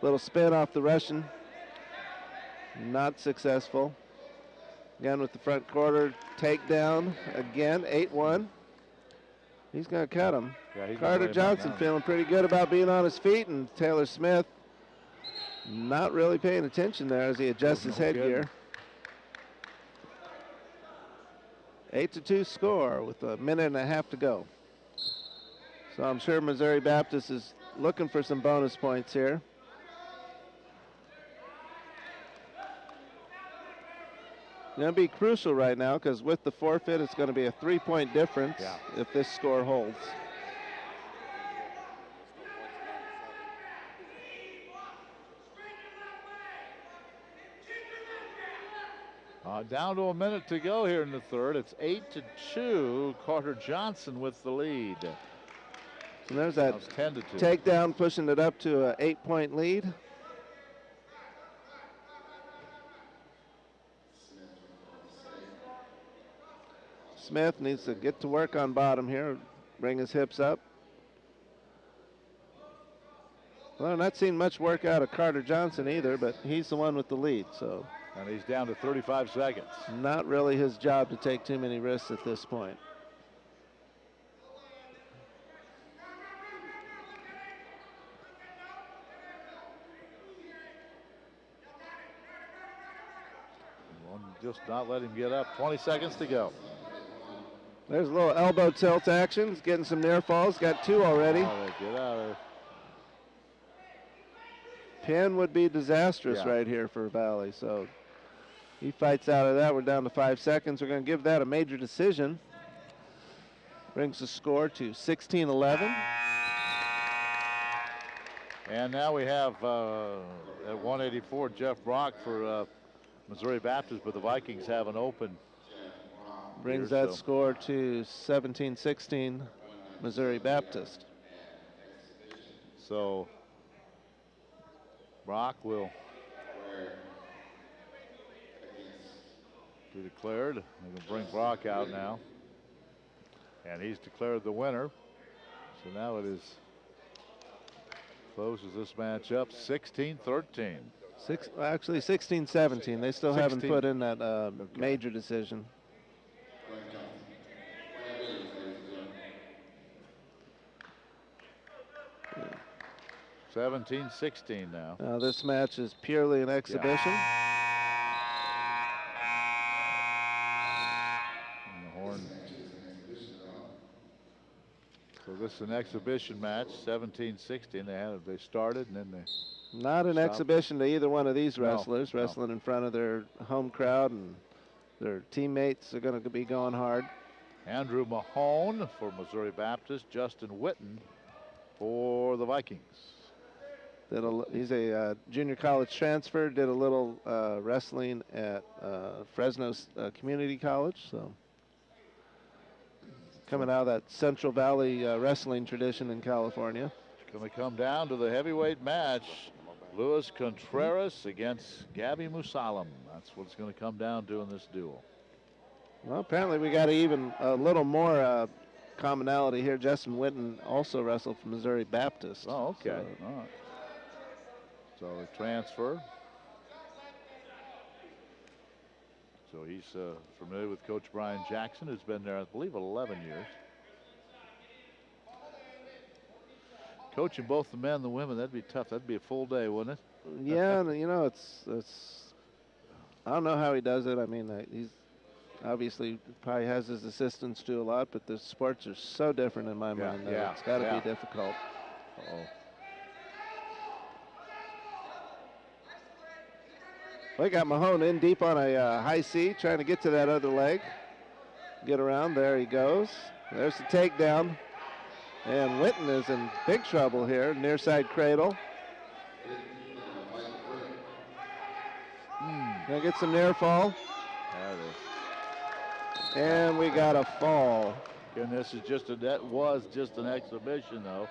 Little spin off the Russian. Not successful. Again with the front quarter takedown. Again, 8-1. He's going to cut him.
Yeah,
Carter Johnson feeling pretty good about being on his feet, and Taylor Smith not really paying attention there as he adjusts his headgear. 8-2 score with a minute and a half to go. So I'm sure Missouri Baptist is looking for some bonus points here. Going to be crucial right now because with the forfeit, it's going to be a 3-point difference if this score holds.
Down to a minute to go here in the third. It's 8-2. Carter Johnson with the lead.
So there's that
10-2.
takedown, pushing it up to an 8-point lead. Smith needs to get to work on bottom here, bring his hips up. Well, not seen much work out of Carter Johnson either, but he's the one with the lead, so.
And he's down to 35 seconds.
Not really his job to take too many risks at this point.
Just not let him get up. 20 seconds to go.
There's a little elbow tilt action. He's getting some near falls. Got 2 already.
Oh, get out of there.
Pin would be disastrous right here for Valley. So he fights out of that. We're down to 5 seconds. We're going to give that a major decision. Brings the score to 16-11.
And now we have at 184 Jeff Brock for Missouri Baptist, but the Vikings have an open.
Brings that score to 17-16 Missouri Baptist.
So Brock will be declared. They're going to bring Brock out now. And he's declared the winner. So now it is closes this match up 16-13.
Actually 16-17. They still haven't put in that major decision.
Yeah. 17-16 now.
This match is purely an exhibition.
And the horn. So this is an exhibition match, 17-16. They started and then they.
Not an exhibition to either one of these wrestlers.
No.
Wrestling in front of their home crowd, and their teammates are going to be going hard.
Andrew Mahone for Missouri Baptist. Justin Witten for the Vikings.
He's a junior college transfer. Did a little wrestling at Fresno Community College. So coming out of that Central Valley wrestling tradition in California.
Going to come down to the heavyweight match. Luis Contreras against Gabby Musalam. That's what it's going to come down to in this duel.
Well, apparently we got even a little more commonality here. Justin Witten also wrestled for Missouri Baptist.
Oh, okay. All right. So the transfer. So he's familiar with Coach Brian Jackson, who's been there, I believe, 11 years. Coaching both the men and the women, that'd be tough. That'd be a full day, wouldn't it?
Yeah, and you know, it's I don't know how he does it. I mean, he's obviously probably has his assistants do a lot, but the sports are so different in my mind that it's got to be difficult.
Uh-oh.
Well, got Mahone in deep on a high C, trying to get to that other leg. Get around, there he goes. There's the takedown. And Witten is in big trouble here, near side cradle. Gonna get some near fall. And we got a fall.
And this is that was just an exhibition though.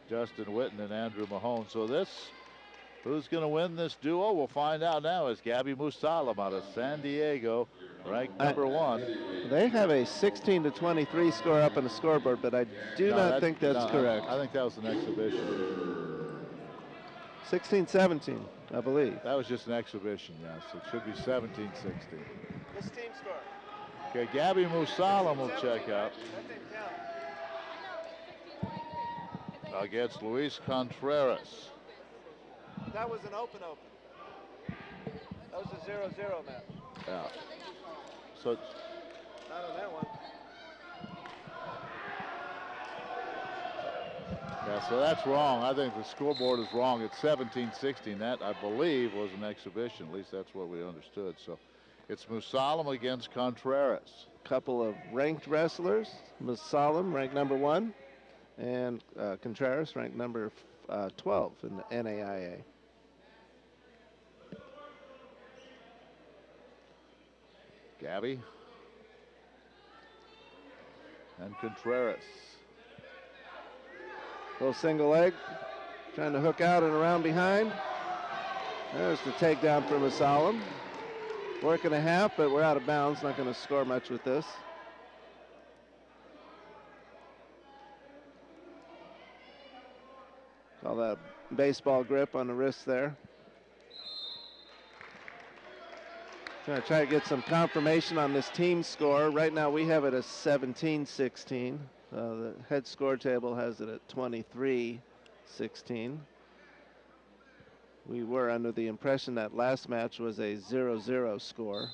Justin Witten and Andrew Mahone. So who's gonna win this duo? We'll find out now. It's Gabby Musalam out of San Diego, ranked number 1.
They have a 16-23 score up on the scoreboard, but I do not think that's correct.
I think that was an exhibition.
16-17, I believe.
That was just an exhibition, yes. It should be 17-16.
This team score.
Okay, Gabby Musalam will check out against Luis Contreras.
That was an open. That was a 0-0 match.
Yeah. So
not on that one.
Yeah, so that's wrong. I think the scoreboard is wrong. It's 17-16. That, I believe, was an exhibition. At least that's what we understood. So it's Musalam against Contreras.
Couple of ranked wrestlers. Musalam, ranked number 1, and Contreras, ranked number 12 in the NAIA.
Gabby. And Contreras.
Little single leg. Trying to hook out and around behind. There's the takedown from Musalam. Working a half, but we're out of bounds. Not going to score much with this. Call that baseball grip on the wrist there. Trying to try to get some confirmation on this team score. Right now we have it as 17-16. The head score table has it at 23-16. We were under the impression that last match was a 0-0 score,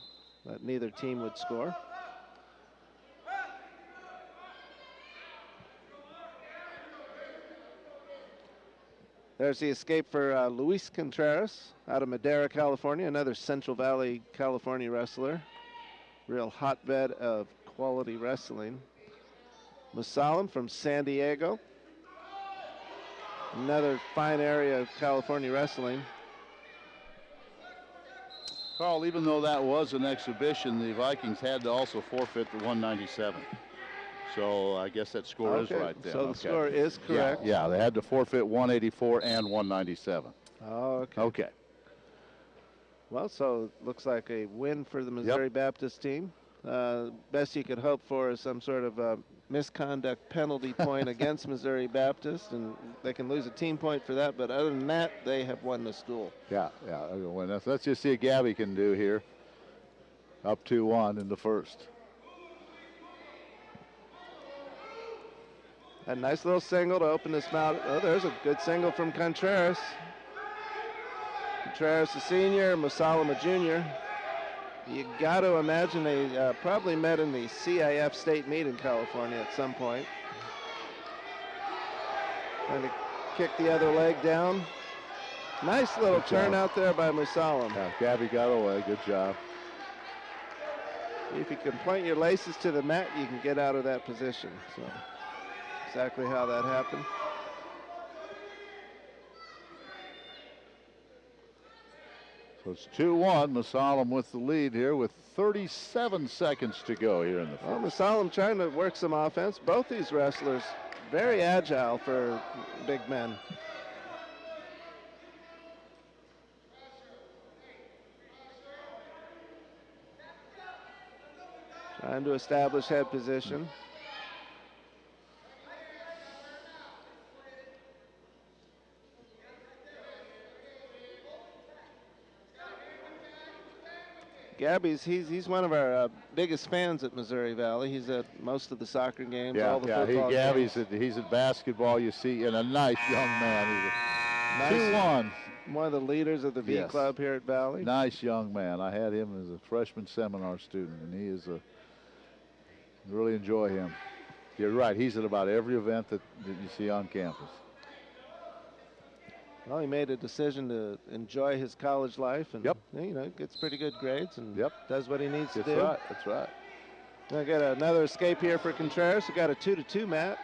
that neither team would score. There's the escape for Luis Contreras out of Madera, California, another Central Valley, California wrestler. Real hotbed of quality wrestling. Musalam from San Diego. Another fine area of California wrestling.
Carl, even though that was an exhibition, the Vikings had to also forfeit the 197. So I guess that score is right there.
So the score is correct.
Yeah, they had to forfeit 184 and 197.
Okay.
Okay.
Well, so it looks like a win for the Missouri Baptist team. Best you could hope for is some sort of misconduct penalty point against Missouri Baptist, and they can lose a team point for that. But other than that, they have won the stool.
Yeah. Let's just see what Gabby can do here. Up 2-1 in the first.
A nice little single to open this mouth. Oh, there's a good single from Contreras. Contreras, a senior, Musalam, a junior. You got to imagine they probably met in the CIF state meet in California at some point. Trying to kick the other leg down. Nice little turn out there by Musalam.
Yeah, Gabby got away. Good job.
If you can point your laces to the mat, you can get out of that position. So exactly how that happened.
So it's 2-1. Musalam with the lead here with 37 seconds to go here in the first.
Well, Musalam trying to work some offense. Both these wrestlers very agile for big men. Trying to establish head position. Gabby's, he's one of our biggest fans at Missouri Valley. He's at most of the soccer games, all the football
Gabby's
games.
He's at basketball, you see, and a nice young man. He's 2-1.
One of the leaders of the V Club here at Valley.
Nice young man. I had him as a freshman seminar student, and he is really enjoy him. You're right. He's at about every event that you see on campus.
Well, he made a decision to enjoy his college life, and you know, gets pretty good grades and does what he needs to do.
That's right.
I got another escape here for Contreras. We got a 2-2 match.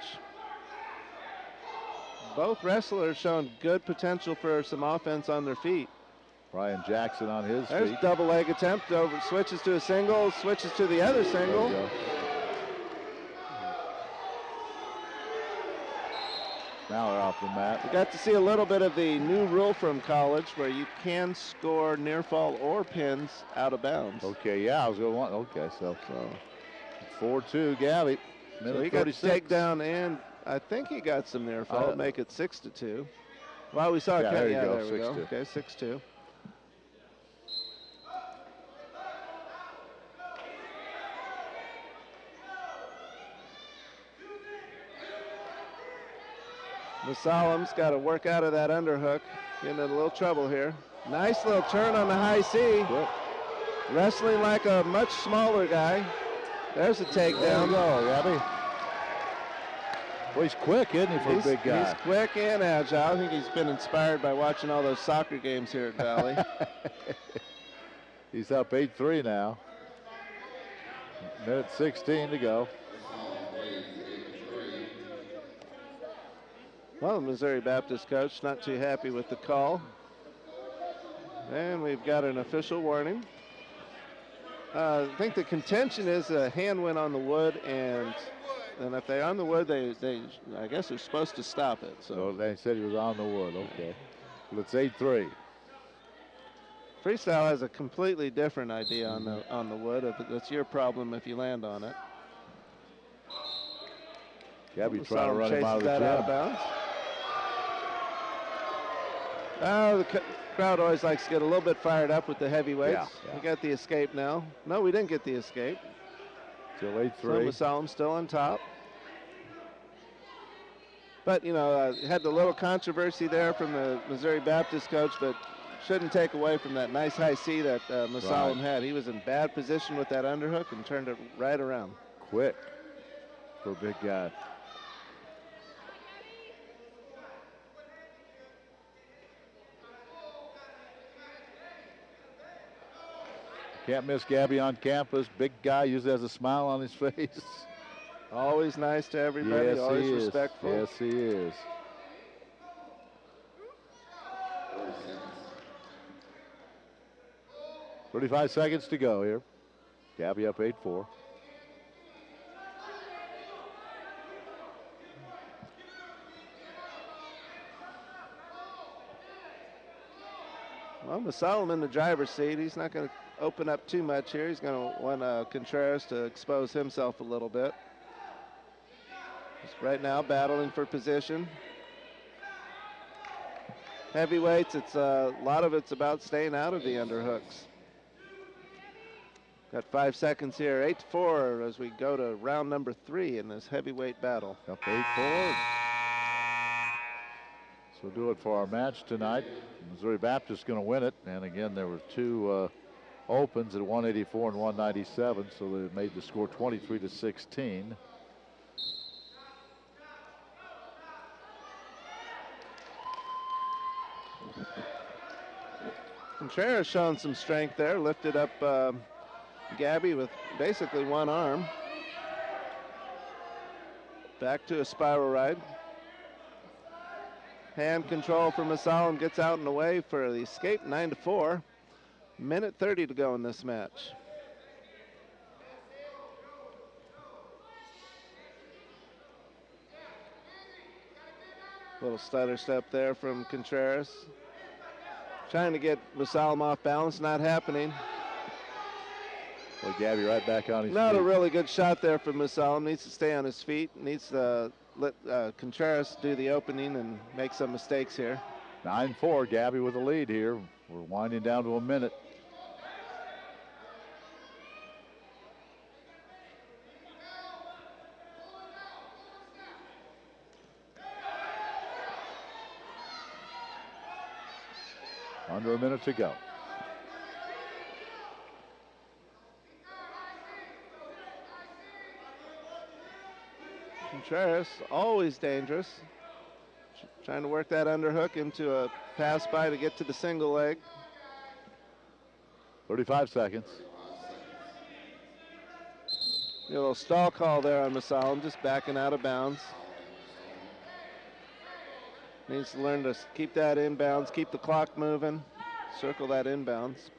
Both wrestlers showing good potential for some offense on their feet.
Brian Jackson on his
There's
feet.
Double leg attempt over, switches to a single, switches to the other single.
Now they're off the mat.
We got to see a little bit of the new rule from college where you can score near fall or pins out of bounds.
Okay, yeah, I was going to want. Okay, so 4-2, Gabby.
So he got his takedown, and I think he got some near fall, make it 6-2. Well, we saw
there we
go. Okay, 6-2. Musalam's got to work out of that underhook. Getting in a little trouble here. Nice little turn on the high C.
Yep.
Wrestling like a much smaller guy. There's a takedown.
There you go, Gabby. Well, he's quick, isn't he, for a big guy?
He's quick and agile. I think he's been inspired by watching all those soccer games here at Valley.
He's up 8-3 now. Minute 16 to go.
Well, the Missouri Baptist coach not too happy with the call. And we've got an official warning. I think the contention is a hand went on the wood, and if they're on the wood, they I guess they're supposed to stop it. So
they said he was on the wood. Okay. Well, it's 8-3.
Freestyle has a completely different idea on the wood. That's your problem if you land on it.
Gabby trying to run him out of the
that out of bounds. Oh, the crowd always likes to get a little bit fired up with the heavyweights.
Yeah.
We got the escape now. No, we didn't get the escape.
Still 8-3.
Masalam still on top. But, you know, had the little controversy there from the Missouri Baptist coach, but shouldn't take away from that nice high C that Masalam had. He was in bad position with that underhook and turned it right around.
Quick for a big guy. Can't miss Gabby on campus. Big guy, usually has a smile on his face.
Always nice to everybody,
yes,
always
he is.
respectful.
Yes, he is. "35 seconds to go here. Gabby up 8-4.
Well, Masalam in the driver's seat. He's not going to open up too much here. He's going to want Contreras to expose himself a little bit. He's right now battling for position. Heavyweights, it's a lot of it's about staying out of the underhooks. Got 5 seconds here, 8-4 as we go to round number 3 in this heavyweight battle.
Up 8-4. So do it for our match tonight. Missouri Baptist going to win it. And again, there were two opens at 184 and 197, so they made the score 23-16.
Contreras showing some strength there, lifted up Gabby with basically one arm. Back to a spiral ride. Hand control for Masalam, gets out and away for the escape, 9-4. Minute 30 to go in this match. Little stutter step there from Contreras. Trying to get Masalam off balance, not happening.
Well, Gabby right back on his feet.
Not a really good shot there from Masalam. Needs to stay on his feet. Needs to let Contreras do the opening and make some mistakes here.
9-4, Gabby with the lead here. We're winding down to a minute. Under a minute to go.
Contreras, always dangerous. Trying to work that underhook into a pass by to get to the single leg.
35 seconds.
A little stall call there on Masalam, just backing out of bounds. Needs to learn to keep that inbounds, keep the clock moving, circle that inbounds.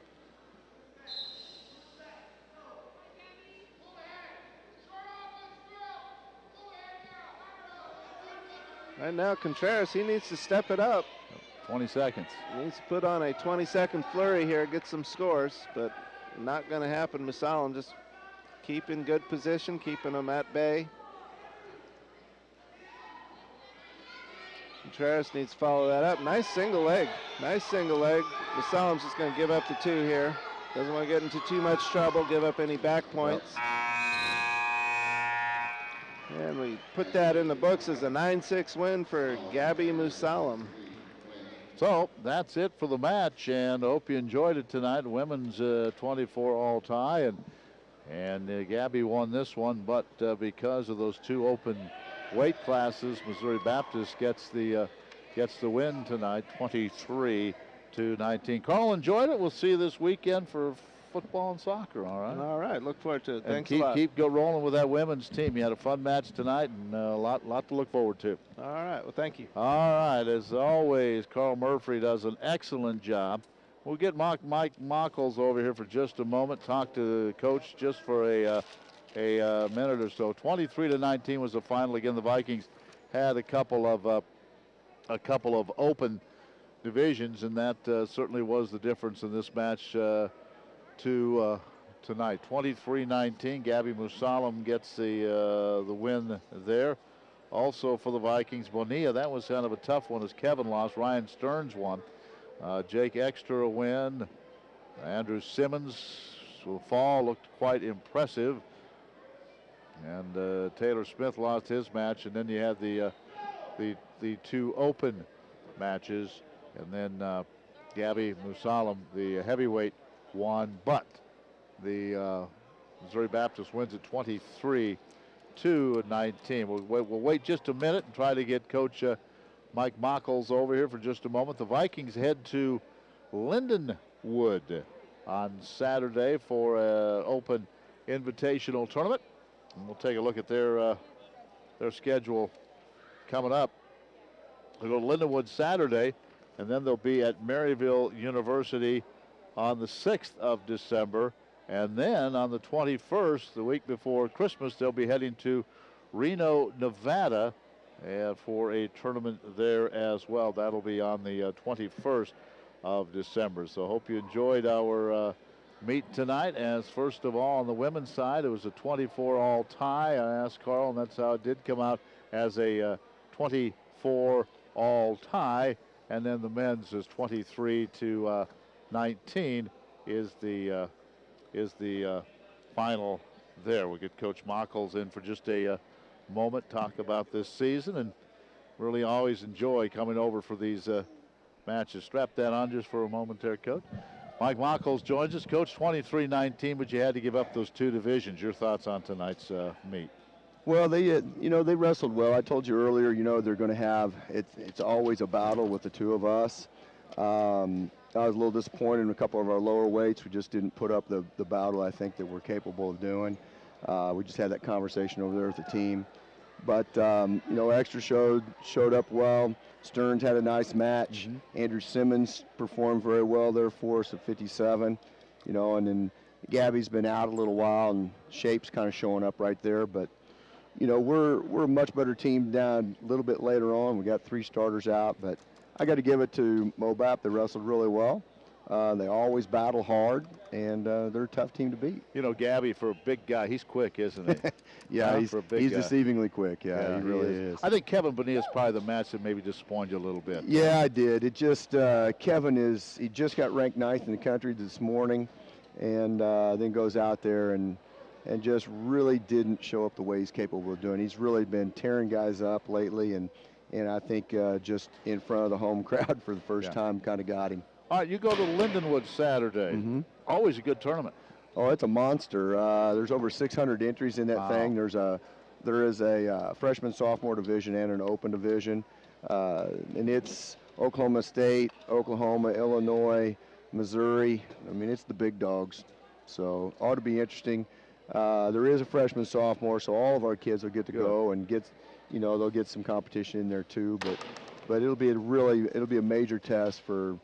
Right now, Contreras, he needs to step it up.
20 seconds.
He needs to put on a 20-second flurry here, get some scores, but not going to happen. Masalam just keep in good position, keeping them at bay. Contreras needs to follow that up. Nice single leg. Nice single leg. Masalam's just going to give up the 2 here. Doesn't want to get into too much trouble, give up any back points. And we put that in the books as a 9-6 win for Gabby Masalam.
So that's it for the match, and I hope you enjoyed it tonight. Women's 24 all tie, and Gabby won this one, but because of those 2 open weight classes, Missouri Baptist gets the win tonight, 23-19. Carl, enjoyed it. We'll see you this weekend for football and soccer. All right.
All right. Look forward to it.
And
Thanks a lot.
Keep rolling with that women's team. You had a fun match tonight, and a lot to look forward to.
All right. Well, thank you.
All right. As always, Carl Murphy does an excellent job We'll get Mike Mockles over here for just a moment. Talk to the coach just for a minute or so. 23-19 was the final. Again, the Vikings had a couple of open divisions, and that certainly was the difference in this match tonight. 23-19. Gabby Musalam gets the win there. Also for the Vikings, Bonilla, that was kind of a tough one as Kevin lost. Ryan Stearns won. Jake Extra a win. Andrew Simmons fall looked quite impressive. And Taylor Smith lost his match. And then you had the two open matches. And then Gabby Musalam, the heavyweight, won. But the Missouri Baptist wins at 23-19. We'll wait just a minute and try to get Coach Mike Mockles over here for just a moment. The Vikings head to Lindenwood on Saturday for an open invitational tournament. And we'll take a look at their schedule coming up. They'll go to Lindenwood Saturday, and then they'll be at Maryville University on the 6th of December. And then on the 21st, the week before Christmas, they'll be heading to Reno, Nevada, for a tournament there as well. That'll be on the 21st of December. So hope you enjoyed our meet tonight. As first of all, on the women's side, it was a 24-all tie. I asked Carl, and that's how it did come out, as a 24-all tie. And then the men's is 23-19 is the final there. We'll get Coach Mockles in for just a moment, talk about this season, and really always enjoy coming over for these matches. Strap that on just for a moment there, Coach. Mike Mockles joins us. Coach, 23-19, but you had to give up those two divisions. Your thoughts on tonight's meet?
Well, they wrestled well. I told you earlier, they're going to have, it's always a battle with the two of us. I was a little disappointed in a couple of our lower weights. We just didn't put up the battle I think that we're capable of doing. We just had that conversation over there with the team. But, Extra showed up well. Stearns had a nice match. Mm-hmm. Andrew Simmons performed very well there for us at 57. And then Gabby's been out a little while, and Shape's kind of showing up right there. But, we're a much better team down a little bit later on. We got 3 starters out, but I got to give it to MoBap. They wrestled really well. They always battle hard, and they're a tough team to beat.
Gabby, for a big guy, he's quick, isn't he?
Yeah, he's deceivingly quick. Yeah, he really is.
I think Kevin Bonilla is probably the match that maybe disappointed you a little bit.
Yeah, I did. It just, Kevin he just got ranked 9th in the country this morning, and then goes out there and just really didn't show up the way he's capable of doing. He's really been tearing guys up lately, and I think just in front of the home crowd for the first time kind of got him.
All right, you go to Lindenwood Saturday. Mm-hmm. Always a good tournament.
Oh, it's a monster. There's over 600 entries in that thing. There is a freshman, sophomore division and an open division. And it's Oklahoma State, Oklahoma, Illinois, Missouri. I mean, it's the big dogs. So ought to be interesting. There is a freshman, sophomore, so all of our kids will get to go and they'll get some competition in there too. But it'll be a major test for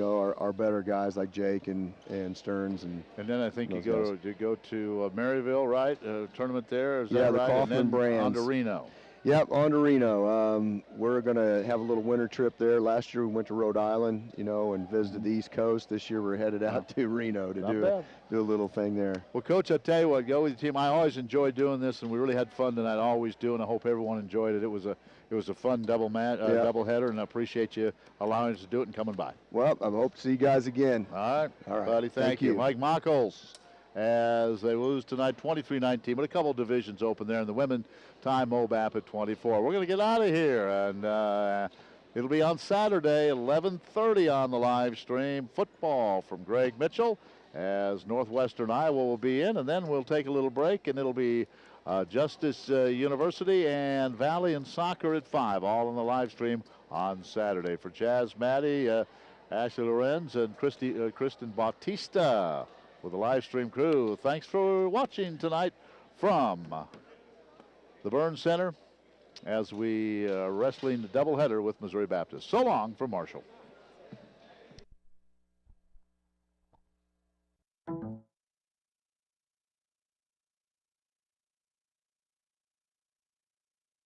our better guys like Jake and Stearns and
then I think you go to Maryville, right? Tournament there, is that
the
right?
Kaufman
and then
Brands.
On to Reno.
Yep, on to Reno. We're going to have a little winter trip there. Last year we went to Rhode Island, and visited the East Coast. This year we're headed out to Reno to do a little thing there.
Well, Coach, I tell you what, go with the team. I always enjoy doing this, and we really had fun tonight. I always do, and I hope everyone enjoyed it. It was a fun double header, and I appreciate you allowing us to do it and coming by.
Well, I hope to see you guys again.
All right, buddy. Thank you. Mike Mockles, as they lose tonight 23-19, but a couple divisions open there in the women. Time MoBap at 24. We're going to get out of here, and it'll be on Saturday, 11:30 on the live stream. Football from Greg Mitchell, as Northwestern Iowa will be in, and then we'll take a little break, and it'll be Justice University and Valley and soccer at 5, all on the live stream on Saturday. For Chaz Maddie, Ashley Lorenz, and Kristen Bautista with the live stream crew. Thanks for watching tonight from the Burns Center as we are wrestling the doubleheader with Missouri Baptist. So long from Marshall.